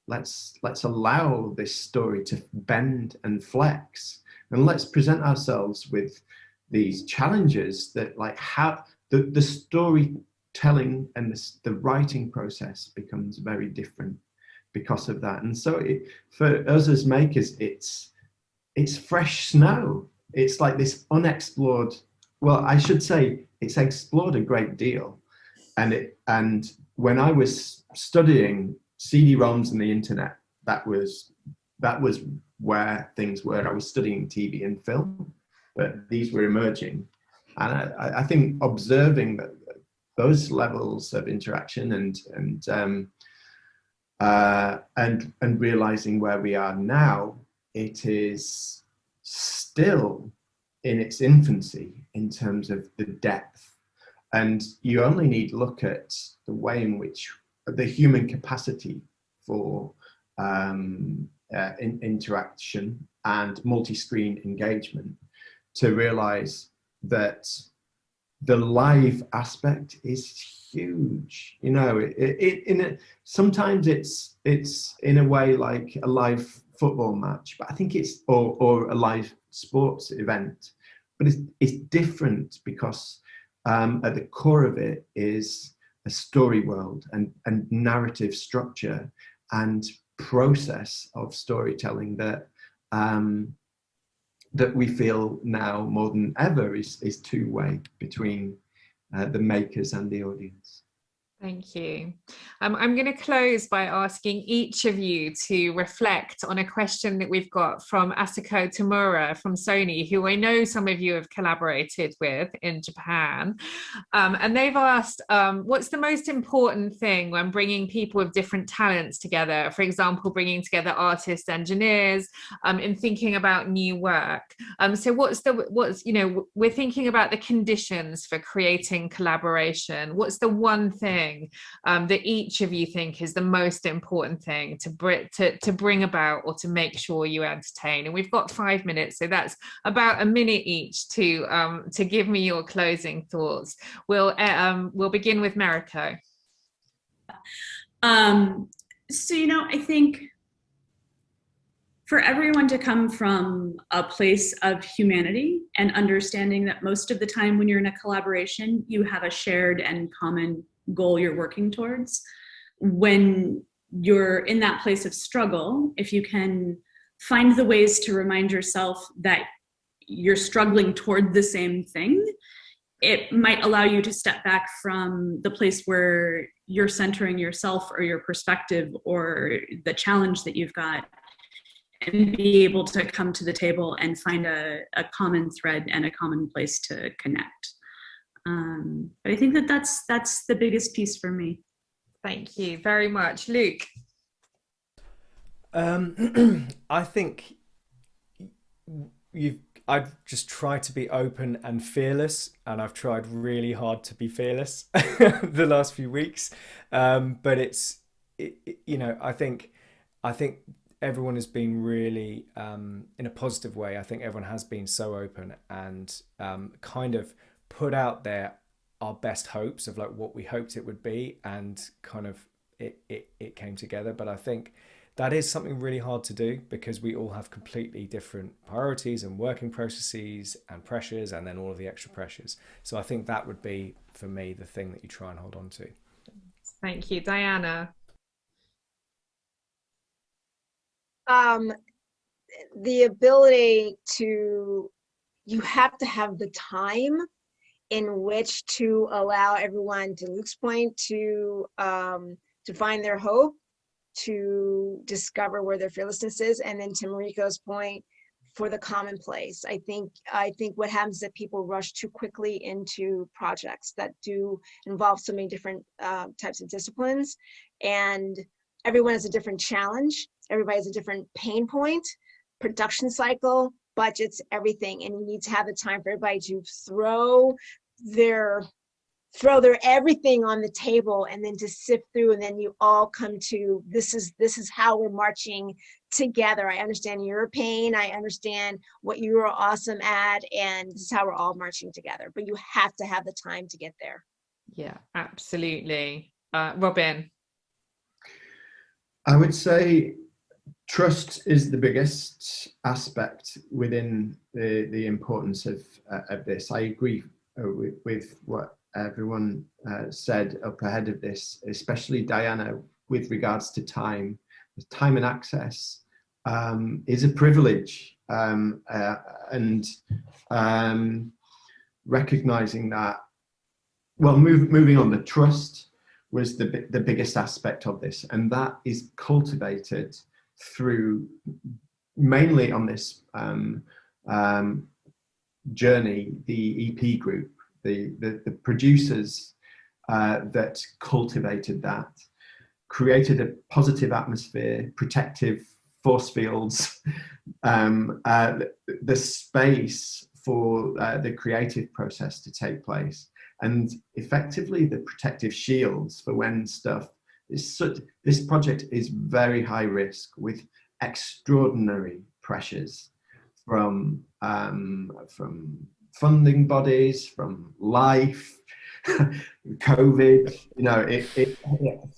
Let's allow this story to bend and flex, and let's present ourselves with these challenges that, like, how the storytelling and the writing process becomes very different because of that. And so for us as makers, it's fresh snow. It's like this unexplored, well, I should say it's explored a great deal. And when I was studying CD-ROMs and the internet, that was where things were. I was studying TV and film, but these were emerging. And I think observing that those levels of interaction and realizing where we are now, it is still in its infancy in terms of the depth. And you only need to look at the way in which the human capacity for interaction and multi-screen engagement to realize that the live aspect is huge. You know, sometimes it's in a way like a live football match, but I think it's or a live sports event, but it's different because at the core of it is a story world and narrative structure and process of storytelling that that we feel now more than ever is two-way between the makers and the audience. Thank you. I'm going to close by asking each of you to reflect on a question that we've got from Asako Tamura from Sony, who I know some of you have collaborated with in Japan. And they've asked, what's the most important thing when bringing people with different talents together? For example, bringing together artists, engineers, in thinking about new work. So what's, you know, we're thinking about the conditions for creating collaboration. What's the one thing that each of you think is the most important thing to bring about or to make sure you entertain? And we've got 5 minutes, so that's about a minute each to give me your closing thoughts. We'll begin with Mariko. So, you know, I think for everyone to come from a place of humanity and understanding that most of the time when you're in a collaboration, you have a shared and common goal you're working towards. When you're in that place of struggle, if you can find the ways to remind yourself that you're struggling toward the same thing, it might allow you to step back from the place where you're centering yourself or your perspective or the challenge that you've got, and be able to come to the table and find a common thread and a common place to connect. But I think that's the biggest piece for me. Thank you very much. Luke? I think I've just tried to be open and fearless, and I've tried really hard to be fearless the last few weeks. But you know, I think everyone has been really, in a positive way, I think everyone has been so open and kind of put out there our best hopes of like what we hoped it would be, and kind of it came together. But I think that is something really hard to do, because we all have completely different priorities and working processes and pressures, and then all of the extra pressures. So I think that would be, for me, the thing that you try and hold on to. Thank you. Diana? The ability to, you have to have the time in which to allow everyone, to Luke's point, to find their hope, to discover where their fearlessness is, and then to Mariko's point, for the commonplace. I think what happens is that people rush too quickly into projects that do involve so many different types of disciplines, and everyone has a different challenge. Everybody has a different pain point, production cycle, budgets, everything, and you need to have the time for everybody to throw their everything on the table, and then to sift through, and then you all come to, this is how we're marching together. I understand your pain, I understand what you are awesome at, and this is how we're all marching together. But you have to have the time to get there. Yeah, absolutely. Robin? I would say trust is the biggest aspect within the importance of this. I agree with what everyone said up ahead of this, especially Diana, with regards to time. Time and access is a privilege, and recognizing that. Well, moving on, the trust was the biggest aspect of this, and that is cultivated through, mainly on this journey, the EP group, the producers that cultivated that, created a positive atmosphere, protective force fields, the space for the creative process to take place, and effectively the protective shields for when stuff is this project is very high risk, with extraordinary pressures from funding bodies, from life, COVID. You know, it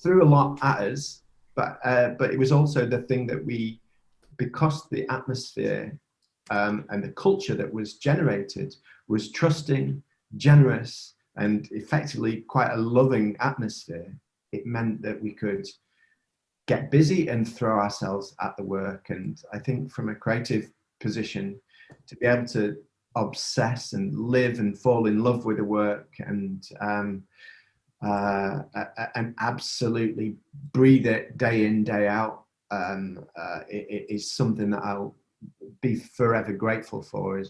threw a lot at us, but it was also the thing that because the atmosphere and the culture that was generated was trusting, generous, and effectively quite a loving atmosphere. It meant that we could get busy and throw ourselves at the work. And I think from a creative position, to be able to obsess and live and fall in love with the work, and absolutely breathe it day in, day out, it is something that I'll be forever grateful for,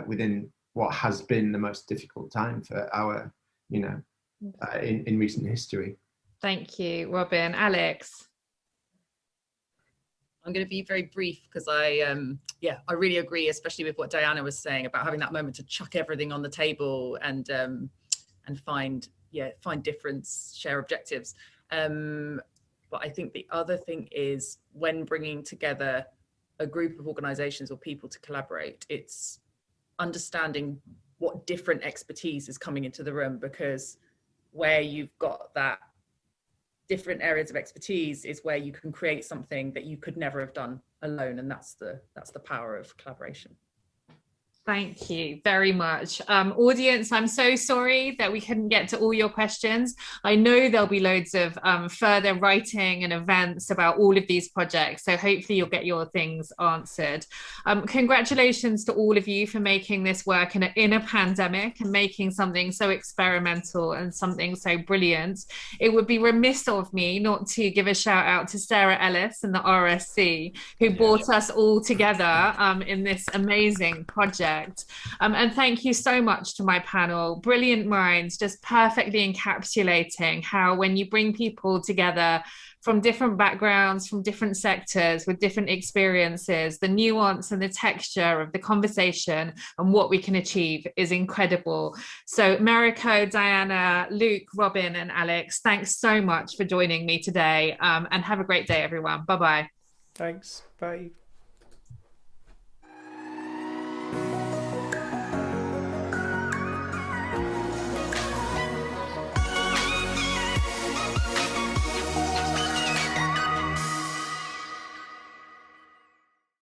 within what has been the most difficult time for our, in recent history. Thank you, Robin. Alex? I'm going to be very brief, because I really agree, especially with what Diana was saying about having that moment to chuck everything on the table and find difference, share objectives. But I think the other thing is, when bringing together a group of organizations or people to collaborate, it's understanding what different expertise is coming into the room, because where you've got that different areas of expertise is where you can create something that you could never have done alone, and that's the power of collaboration. Thank you very much. Audience, I'm so sorry that we couldn't get to all your questions. I know there'll be loads of further writing and events about all of these projects, so hopefully you'll get your things answered. Congratulations to all of you for making this work in a pandemic, and making something so experimental and something so brilliant. It would be remiss of me not to give a shout out to Sarah Ellis and the RSC, who brought us all together in this amazing project. And thank you so much to my panel. Brilliant minds, just perfectly encapsulating how, when you bring people together from different backgrounds, from different sectors, with different experiences, the nuance and the texture of the conversation and what we can achieve is incredible. So Meriko, Diana, Luke, Robin, and Alex, thanks so much for joining me today, and have a great day, everyone. Bye-bye. Thanks. Bye.